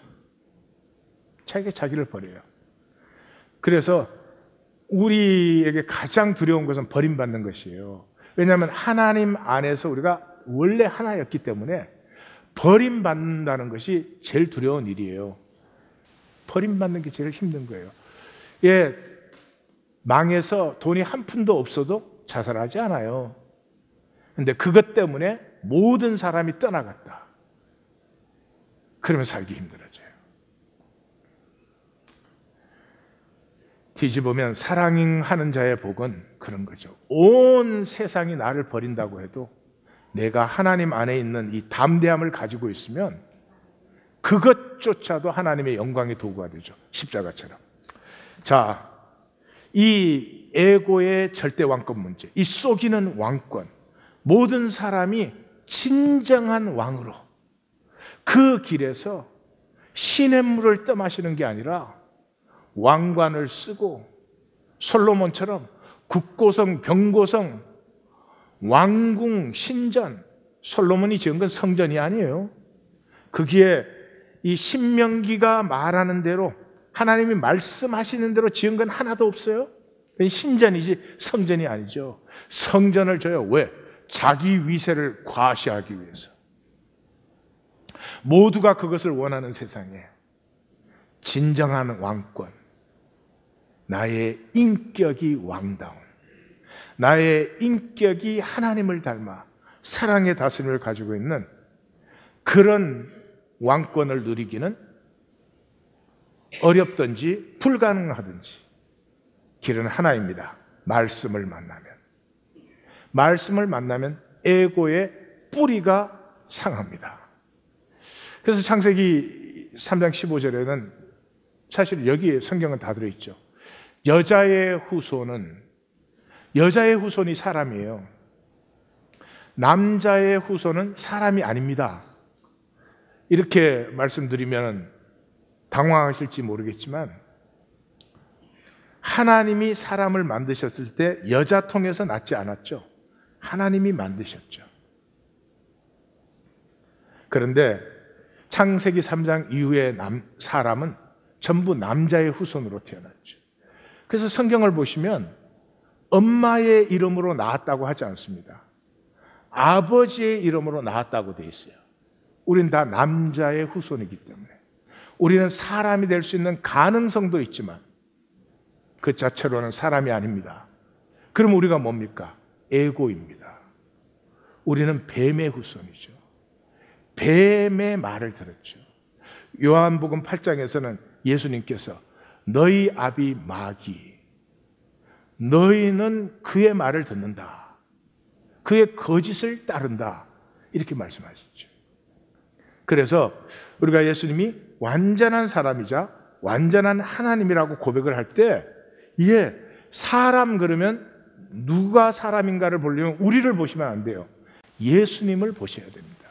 자기가 자기를 버려요. 그래서 우리에게 가장 두려운 것은 버림받는 것이에요. 왜냐하면 하나님 안에서 우리가 원래 하나였기 때문에 버림받는다는 것이 제일 두려운 일이에요. 버림받는 게 제일 힘든 거예요. 예, 망해서 돈이 한 푼도 없어도 자살하지 않아요. 근데 그것 때문에 모든 사람이 떠나갔다. 그러면 살기 힘들어져요. 뒤집으면 사랑하는 자의 복은 그런 거죠. 온 세상이 나를 버린다고 해도 내가 하나님 안에 있는 이 담대함을 가지고 있으면 그것조차도 하나님의 영광의 도구가 되죠. 십자가처럼. 자, 이 에고의 절대 왕권 문제, 이 속이는 왕권, 모든 사람이 진정한 왕으로 그 길에서 시냇물을 떠마시는 게 아니라 왕관을 쓰고 솔로몬처럼 국고성, 병고성, 왕궁, 신전, 솔로몬이 지은 건 성전이 아니에요. 거기에 이 신명기가 말하는 대로 하나님이 말씀하시는 대로 지은 건 하나도 없어요. 신전이지 성전이 아니죠. 성전을 줘요. 왜? 자기 위세를 과시하기 위해서. 모두가 그것을 원하는 세상에 진정한 왕권, 나의 인격이 왕다운, 나의 인격이 하나님을 닮아 사랑의 다스림을 가지고 있는 그런 왕권을 누리기는 어렵든지 불가능하든지 길은 하나입니다. 말씀을 만나면. 말씀을 만나면 에고의 뿌리가 상합니다. 그래서 창세기 3장 15절에는 사실 여기에 성경은 다 들어있죠. 여자의 후손이 사람이에요. 남자의 후손은 사람이 아닙니다. 이렇게 말씀드리면 당황하실지 모르겠지만 하나님이 사람을 만드셨을 때 여자 통해서 낳지 않았죠. 하나님이 만드셨죠. 그런데 창세기 3장 이후의 사람은 전부 남자의 후손으로 태어났죠. 그래서 성경을 보시면 엄마의 이름으로 낳았다고 하지 않습니다. 아버지의 이름으로 낳았다고 되어 있어요. 우린 다 남자의 후손이기 때문에 우리는 사람이 될 수 있는 가능성도 있지만 그 자체로는 사람이 아닙니다. 그럼 우리가 뭡니까? 에고입니다. 우리는 뱀의 후손이죠. 뱀의 말을 들었죠. 요한복음 8장에서는 예수님께서 너희 아비 마귀, 너희는 그의 말을 듣는다. 그의 거짓을 따른다. 이렇게 말씀하셨죠. 그래서 우리가 예수님이 완전한 사람이자 완전한 하나님이라고 고백을 할 때 이게 사람 그러면 누가 사람인가를 보려면 우리를 보시면 안 돼요. 예수님을 보셔야 됩니다.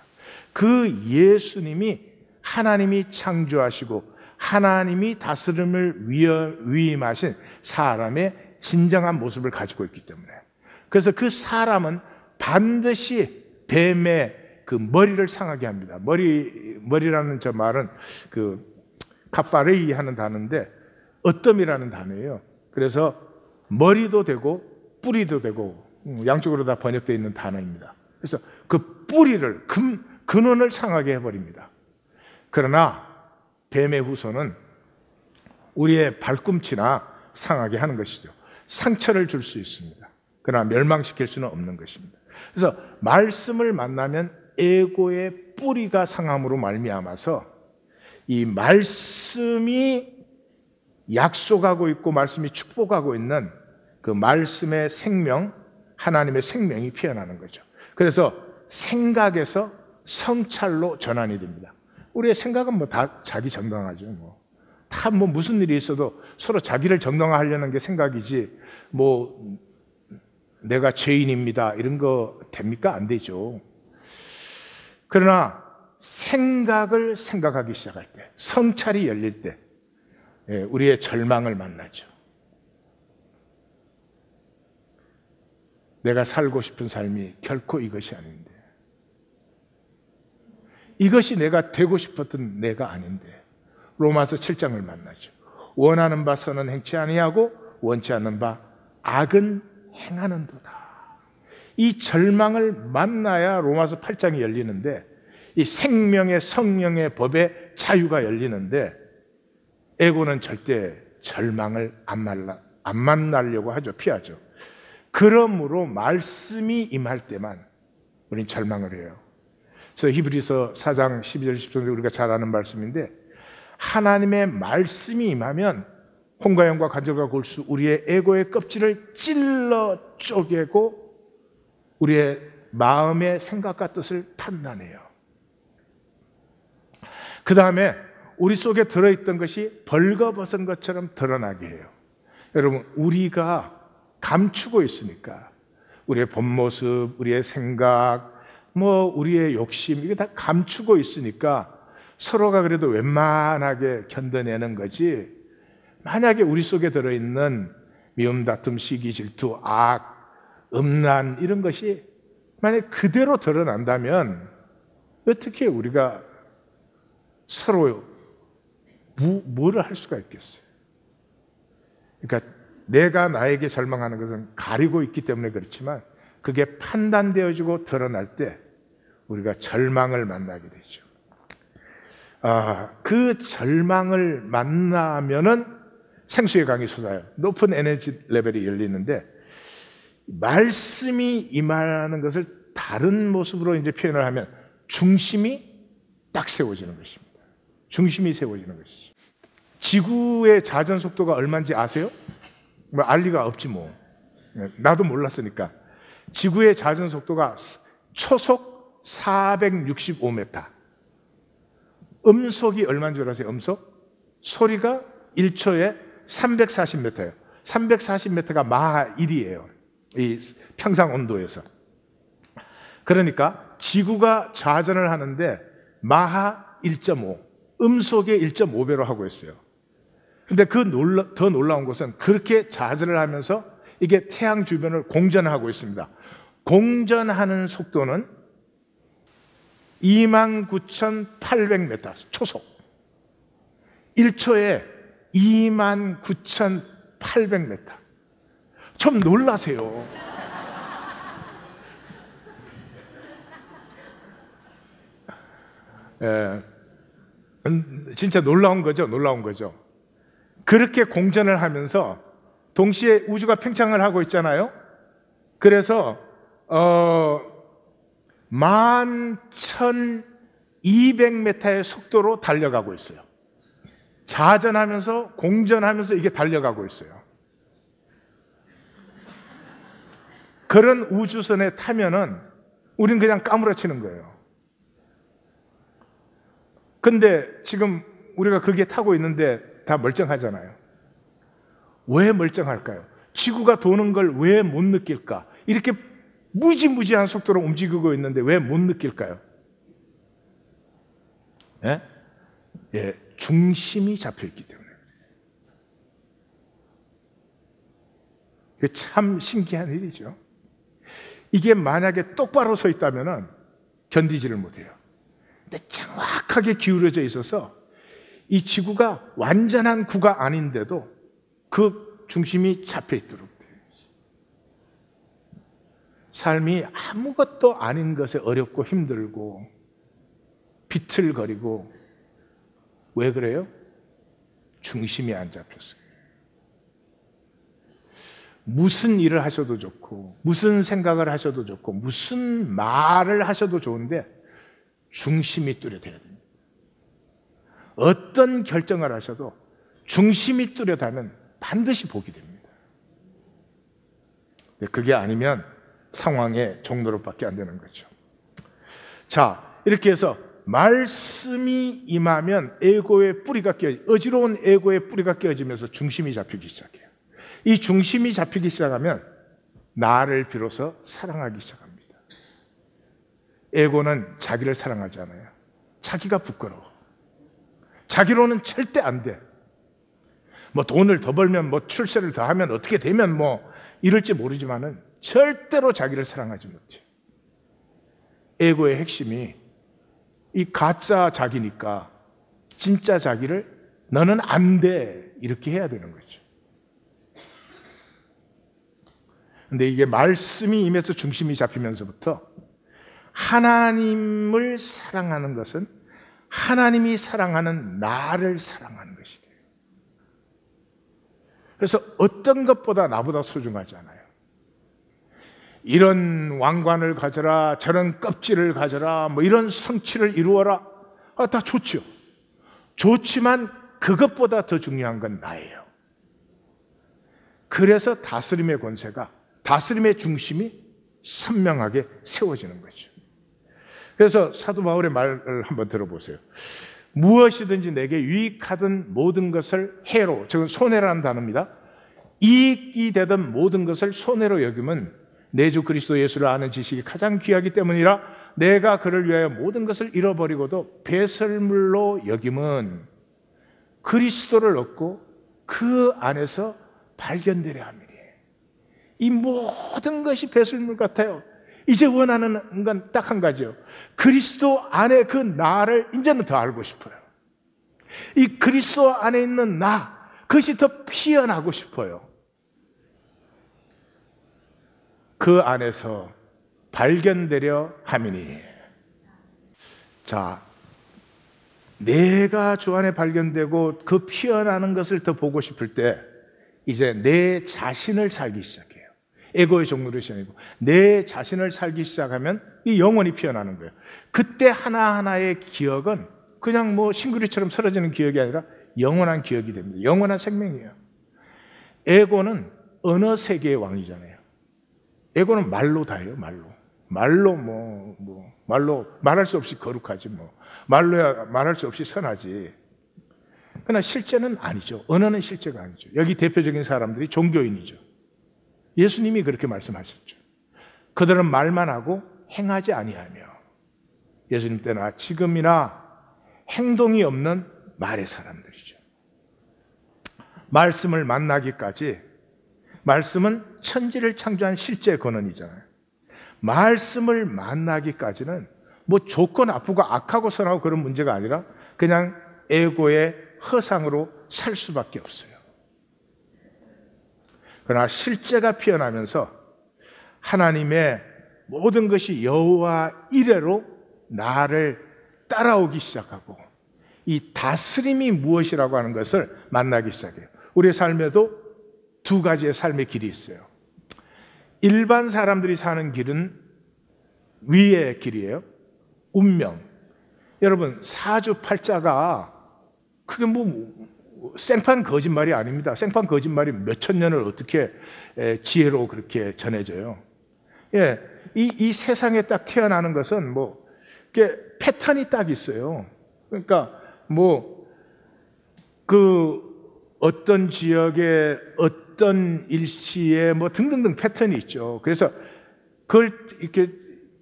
그 예수님이 하나님이 창조하시고 하나님이 다스림을 위임하신 사람의 진정한 모습을 가지고 있기 때문에. 그래서 그 사람은 반드시 뱀의 그 머리를 상하게 합니다. 머리라는 저 말은 그 카파레이 하는 단어인데 어뜸이라는 단어예요. 그래서 머리도 되고 뿌리도 되고 양쪽으로 다 번역되어 있는 단어입니다. 그래서 그 뿌리를 근원을 상하게 해버립니다. 그러나 뱀의 후손은 우리의 발꿈치나 상하게 하는 것이죠. 상처를 줄 수 있습니다. 그러나 멸망시킬 수는 없는 것입니다. 그래서 말씀을 만나면 에고의 뿌리가 상함으로 말미암아서 이 말씀이 약속하고 있고 말씀이 축복하고 있는 그 말씀의 생명, 하나님의 생명이 피어나는 거죠. 그래서 생각에서 성찰로 전환이 됩니다. 우리의 생각은 뭐 다 자기 정당하죠. 다 무슨 일이 있어도 서로 자기를 정당화하려는 게 생각이지 뭐 내가 죄인입니다 이런 거 됩니까? 안 되죠. 그러나 생각을 생각하기 시작할 때, 성찰이 열릴 때 우리의 절망을 만나죠. 내가 살고 싶은 삶이 결코 이것이 아닌데, 이것이 내가 되고 싶었던 내가 아닌데, 로마서 7장을 만나죠. 원하는 바 선은 행치 아니하고 원치 않는 바 악은 행하는도다. 이 절망을 만나야 로마서 8장이 열리는데, 이 생명의 성령의 법의 자유가 열리는데, 에고는 절대 절망을 안 만나려고 하죠. 피하죠. 그러므로 말씀이 임할 때만 우리는 절망을 해요. 그래서 히브리서 4장 12절 13절 우리가 잘 아는 말씀인데, 하나님의 말씀이 임하면 혼과 영과 간절과 골수 우리의 에고의 껍질을 찔러 쪼개고 우리의 마음의 생각과 뜻을 판단해요. 그 다음에 우리 속에 들어있던 것이 벌거벗은 것처럼 드러나게 해요. 여러분, 우리가 감추고 있으니까 우리의 본 모습, 우리의 생각, 우리의 욕심, 이게 다 감추고 있으니까 서로가 그래도 웬만하게 견뎌내는 거지, 만약에 우리 속에 들어있는 미움, 다툼, 시기, 질투, 악, 음란 이런 것이 만약 그대로 드러난다면 어떻게 우리가 서로 뭐를 할 수가 있겠어요? 그러니까 내가 나에게 절망하는 것은 가리고 있기 때문에 그렇지만 그게 판단되어지고 드러날 때 우리가 절망을 만나게 되죠. 그 절망을 만나면은 생수의 강이 솟아요. 높은 에너지 레벨이 열리는데, 말씀이 임하는 것을 다른 모습으로 이제 표현을 하면 중심이 딱 세워지는 것입니다. 중심이 세워지는 것이죠. 지구의 자전 속도가 얼마인지 아세요? 알 리가 없지 뭐. 나도 몰랐으니까. 지구의 자전 속도가 초속 465m. 음속이 얼마인 줄 아세요? 음속? 소리가 1초에 340m예요. 340m가 마하 1이에요. 이 평상 온도에서. 그러니까 지구가 좌전을 하는데 마하 1.5, 음속의 1.5배로 하고 있어요. 근데 더 놀라운 것은 그렇게 좌전을 하면서 이게 태양 주변을 공전하고 있습니다. 공전하는 속도는 29,800m 초속. 1초에 29,800m. 좀 놀라세요. 진짜 놀라운 거죠. 놀라운 거죠. 그렇게 공전을 하면서 동시에 우주가 팽창을 하고 있잖아요. 그래서 11,200m의 속도로 달려가고 있어요. 자전하면서 공전하면서 이게 달려가고 있어요. 그런 우주선에 타면은 우리는 그냥 까무러치는 거예요. 근데 지금 우리가 그게 타고 있는데 다 멀쩡하잖아요. 왜 멀쩡할까요? 지구가 도는 걸 왜 못 느낄까? 이렇게 무지무지한 속도로 움직이고 있는데 왜 못 느낄까요? 예? 중심이 잡혀있기 때문에. 참 신기한 일이죠. 이게 만약에 똑바로 서 있다면 견디지를 못해요. 근데 정확하게 기울어져 있어서 이 지구가 완전한 구가 아닌데도 그 중심이 잡혀 있도록 돼요. 삶이 아무것도 아닌 것에 어렵고 힘들고 비틀거리고, 왜 그래요? 중심이 안 잡혔어요. 무슨 일을 하셔도 좋고, 무슨 생각을 하셔도 좋고, 무슨 말을 하셔도 좋은데 중심이 뚜렷해야 됩니다. 어떤 결정을 하셔도 중심이 뚜렷하면 반드시 복이 됩니다. 그게 아니면 상황의 종로로밖에 안 되는 거죠. 자, 이렇게 해서 말씀이 임하면 에고의 뿌리가 어지러운 에고의 뿌리가 깨어지면서 중심이 잡히기 시작해요. 이 중심이 잡히기 시작하면 나를 비로소 사랑하기 시작합니다. 에고는 자기를 사랑하지 않아요. 자기가 부끄러워. 자기로는 절대 안 돼. 뭐 돈을 더 벌면, 뭐 출세를 더 하면, 어떻게 되면 뭐 이럴지 모르지만은 절대로 자기를 사랑하지 못해. 에고의 핵심이 이 가짜 자기니까 진짜 자기를 너는 안 돼, 이렇게 해야 되는 거죠. 근데 이게 말씀이 임해서 중심이 잡히면서부터 하나님을 사랑하는 것은 하나님이 사랑하는 나를 사랑하는 것이 돼요. 그래서 어떤 것보다 나보다 소중하지 않아요. 이런 왕관을 가져라, 저런 껍질을 가져라, 뭐 이런 성취를 이루어라, 다 좋죠. 좋지만 그것보다 더 중요한 건 나예요. 그래서 다스림의 권세가, 다스림의 중심이 선명하게 세워지는 거죠. 그래서 사도 바울의 말을 한번 들어보세요. 무엇이든지 내게 유익하던 모든 것을 해로, 즉 손해라는 단어입니다. 이익이 되던 모든 것을 손해로 여기면 내 주 그리스도 예수를 아는 지식이 가장 귀하기 때문이라 내가 그를 위하여 모든 것을 잃어버리고도 배설물로 여김은 그리스도를 얻고 그 안에서 발견되려 함이니. 이 모든 것이 배설물 같아요. 이제 원하는 건 딱 한 가지요. 그리스도 안에 그 나를 이제는 더 알고 싶어요. 이 그리스도 안에 있는 나, 그것이 더 피어나고 싶어요. 그 안에서 발견되려 함이니. 자, 내가 주 안에 발견되고 그 피어나는 것을 더 보고 싶을 때 이제 내 자신을 살기 시작해요. 에고의 종류를 시작하고 내 자신을 살기 시작하면 이 영혼이 피어나는 거예요. 그때 하나하나의 기억은 그냥 뭐 싱그리처럼 사라지는 기억이 아니라 영원한 기억이 됩니다. 영원한 생명이에요. 에고는 언어 세계의 왕이잖아요. 에고는 말로 다 해요, 말로. 말로 말로 말할 수 없이 거룩하지 뭐. 말로야 말할 수 없이 선하지. 그러나 실제는 아니죠. 언어는 실제가 아니죠. 여기 대표적인 사람들이 종교인이죠. 예수님이 그렇게 말씀하셨죠. 그들은 말만 하고 행하지 아니하며. 예수님 때나 지금이나 행동이 없는 말의 사람들이죠. 말씀을 만나기까지, 말씀은 천지를 창조한 실제 근원이잖아요. 말씀을 만나기까지는 뭐 좋고 나쁘고 악하고 선하고 그런 문제가 아니라 그냥 에고의 허상으로 살 수밖에 없어요. 그러나 실제가 피어나면서 하나님의 모든 것이 여호와 이래로 나를 따라오기 시작하고 이 다스림이 무엇이라고 하는 것을 만나기 시작해요. 우리의 삶에도 두 가지의 삶의 길이 있어요. 일반 사람들이 사는 길은 위의 길이에요. 운명. 여러분, 사주팔자가 그게 뭐 생판 거짓말이 아닙니다. 생판 거짓말이 몇천 년을 어떻게 지혜로 그렇게 전해져요. 예, 이 세상에 딱 태어나는 것은 뭐 이게 패턴이 딱 있어요. 그러니까 뭐 그 어떤 지역에 어떤 일시에 뭐 등등등 패턴이 있죠. 그래서 그걸 이렇게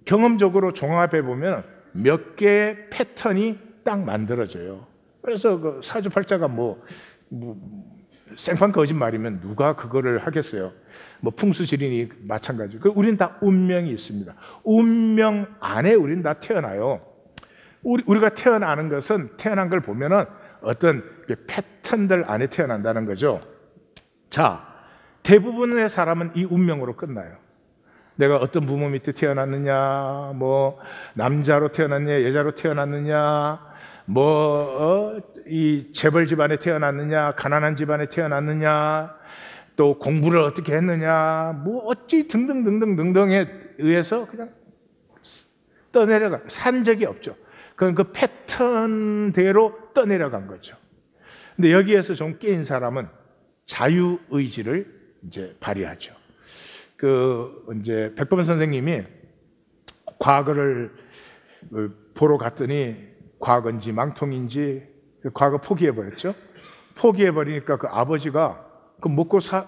경험적으로 종합해 보면 몇 개의 패턴이 딱 만들어져요. 그래서 그 사주팔자가 뭐 생판 거짓말이면 누가 그거를 하겠어요? 뭐 풍수지린이 마찬가지고. 우리는 다 운명이 있습니다. 운명 안에 우리는 다 태어나요. 우리가 태어나는 것은 태어난 걸 보면은 어떤 패턴들 안에 태어난다는 거죠. 자, 대부분의 사람은 이 운명으로 끝나요. 내가 어떤 부모 밑에 태어났느냐, 뭐 남자로 태어났느냐, 여자로 태어났느냐, 이 재벌 집안에 태어났느냐, 가난한 집안에 태어났느냐, 또 공부를 어떻게 했느냐, 뭐 어찌 등등등등등등에 의해서 그냥 떠내려가 산 적이 없죠. 그건 그 패턴대로 떠내려간 거죠. 근데 여기에서 좀 깨인 사람은 자유의지를 이제 발휘하죠. 이제 백범 선생님이 과거를 보러 갔더니 과거인지 망통인지 과거 포기해버렸죠. 포기해버리니까 그 아버지가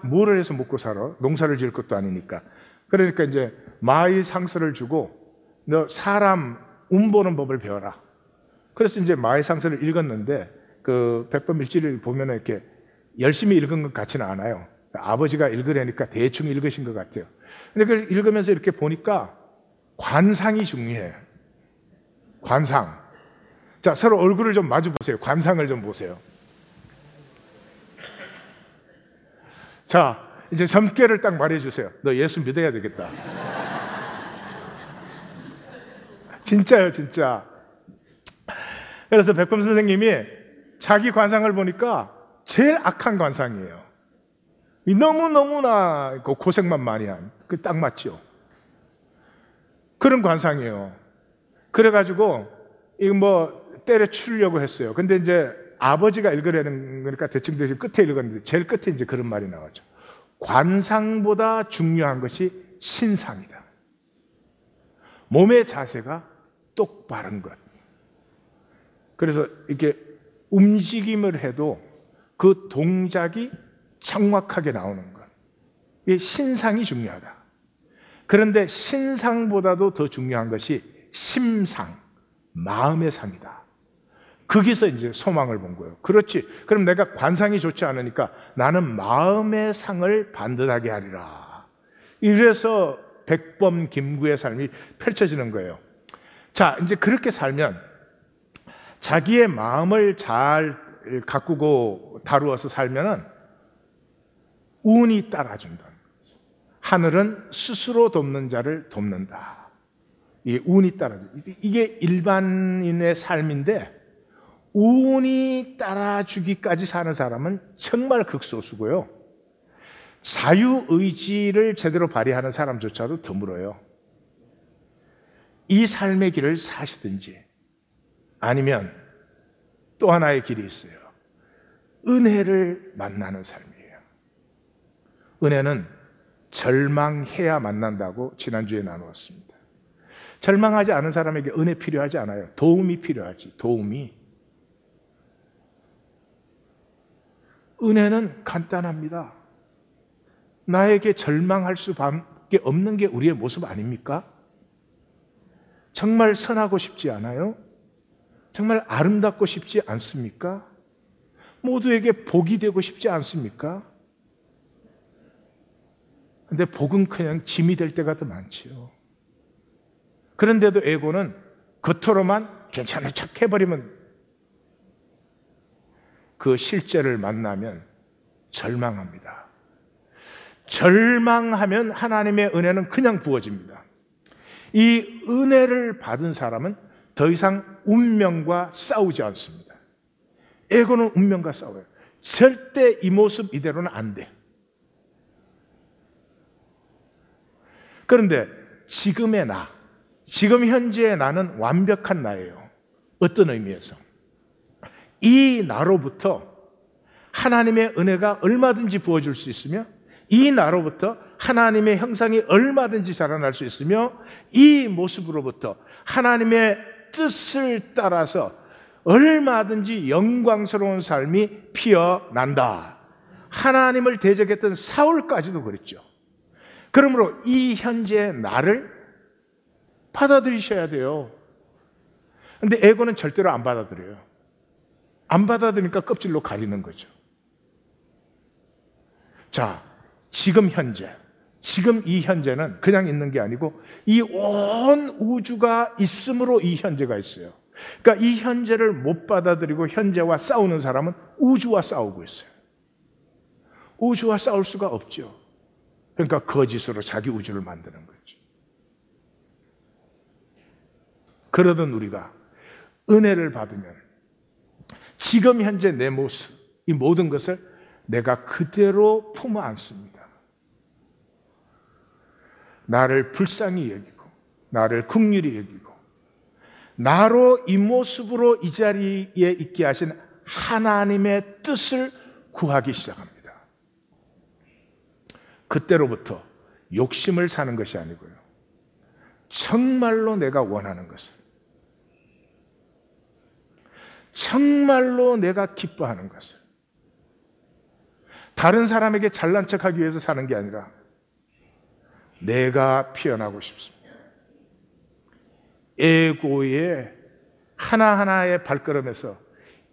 뭐를 해서 먹고 살아? 농사를 지을 것도 아니니까. 그러니까 이제 마의 상서를 주고 너 사람 운 보는 법을 배워라. 그래서 이제 마의 상서를 읽었는데 그 백범 일지를 보면 이렇게 열심히 읽은 것 같지는 않아요. 아버지가 읽으려니까 대충 읽으신 것 같아요. 근데 그걸 읽으면서 이렇게 보니까 관상이 중요해요. 관상. 자, 서로 얼굴을 좀 마주 보세요. 관상을 좀 보세요. 자, 이제 점괘를 딱 말해주세요. 너 예수 믿어야 되겠다. 진짜요, 진짜. 그래서 백범 선생님이 자기 관상을 보니까 제일 악한 관상이에요. 너무너무나 고생만 많이 한, 그 딱 맞죠? 그런 관상이에요. 그래가지고, 이거 뭐, 때려치려고 했어요. 근데 이제 아버지가 읽으려는 거니까 대충 끝에 읽었는데, 제일 끝에 이제 그런 말이 나왔죠. 관상보다 중요한 것이 신상이다. 몸의 자세가 똑바른 것. 그래서 이렇게 움직임을 해도 그 동작이 정확하게 나오는 것. 이 신상이 중요하다. 그런데 신상보다도 더 중요한 것이 심상, 마음의 상이다. 거기서 이제 소망을 본 거예요. 그렇지. 그럼 내가 관상이 좋지 않으니까 나는 마음의 상을 반듯하게 하리라. 이래서 백범 김구의 삶이 펼쳐지는 거예요. 자, 이제 그렇게 살면 자기의 마음을 잘 가꾸고 다루어서 살면은 운이 따라준다. 하늘은 스스로 돕는 자를 돕는다. 이게 운이 따라준다. 이게 일반인의 삶인데 운이 따라주기까지 사는 사람은 정말 극소수고요. 자유의지를 제대로 발휘하는 사람조차도 드물어요. 이 삶의 길을 사시든지 아니면 또 하나의 길이 있어요. 은혜를 만나는 삶이에요. 은혜는 절망해야 만난다고 지난주에 나누었습니다. 절망하지 않은 사람에게 은혜 필요하지 않아요. 도움이 필요하지. 도움이. 은혜는 간단합니다. 나에게 절망할 수밖에 없는 게 우리의 모습 아닙니까? 정말 선하고 싶지 않아요? 정말 아름답고 싶지 않습니까? 모두에게 복이 되고 싶지 않습니까? 근데 복은 그냥 짐이 될 때가 더 많지요. 그런데도 에고는 겉으로만 괜찮은 척 해버리면 그 실제를 만나면 절망합니다. 절망하면 하나님의 은혜는 그냥 부어집니다. 이 은혜를 받은 사람은 더 이상 운명과 싸우지 않습니다. 에고는 운명과 싸워요. 절대 이 모습 이대로는 안 돼. 그런데 지금의 나, 지금 현재의 나는 완벽한 나예요. 어떤 의미에서? 이 나로부터 하나님의 은혜가 얼마든지 부어줄 수 있으며 이 나로부터 하나님의 형상이 얼마든지 자라날 수 있으며 이 모습으로부터 하나님의 뜻을 따라서 얼마든지 영광스러운 삶이 피어난다. 하나님을 대적했던 사울까지도 그랬죠. 그러므로 이 현재의 나를 받아들이셔야 돼요. 근데 에고는 절대로 안 받아들여요. 안 받아들이니까 껍질로 가리는 거죠. 자, 지금 이 현재는 그냥 있는 게 아니고 이 온 우주가 있으므로 이 현재가 있어요. 그러니까 이 현재를 못 받아들이고 현재와 싸우는 사람은 우주와 싸우고 있어요. 우주와 싸울 수가 없죠. 그러니까 거짓으로 자기 우주를 만드는 거죠. 그러던 우리가 은혜를 받으면 지금 현재 내 모습, 이 모든 것을 내가 그대로 품어 안습니다. 나를 불쌍히 여기고 나를 긍휼히 여기고 나로 이 모습으로 이 자리에 있게 하신 하나님의 뜻을 구하기 시작합니다. 그때로부터 욕심을 사는 것이 아니고요, 정말로 내가 원하는 것을, 정말로 내가 기뻐하는 것을, 다른 사람에게 잘난 척하기 위해서 사는 게 아니라 내가 피어나고 싶습니다. 에고의 하나하나의 발걸음에서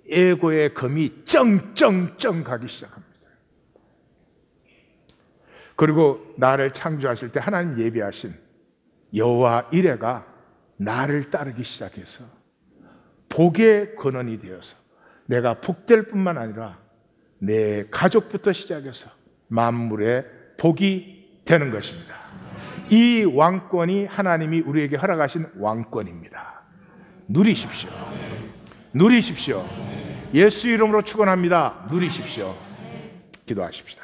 에고의 검이 쩡쩡쩡 가기 시작합니다. 그리고 나를 창조하실 때 하나님 예비하신 여호와 이레가 나를 따르기 시작해서 복의 근원이 되어서 내가 복될 뿐만 아니라 내 가족부터 시작해서 만물의 복이 되는 것입니다. 이 왕권이 하나님이 우리에게 허락하신 왕권입니다. 누리십시오. 누리십시오. 예수 이름으로 축원합니다. 누리십시오. 기도하십시다.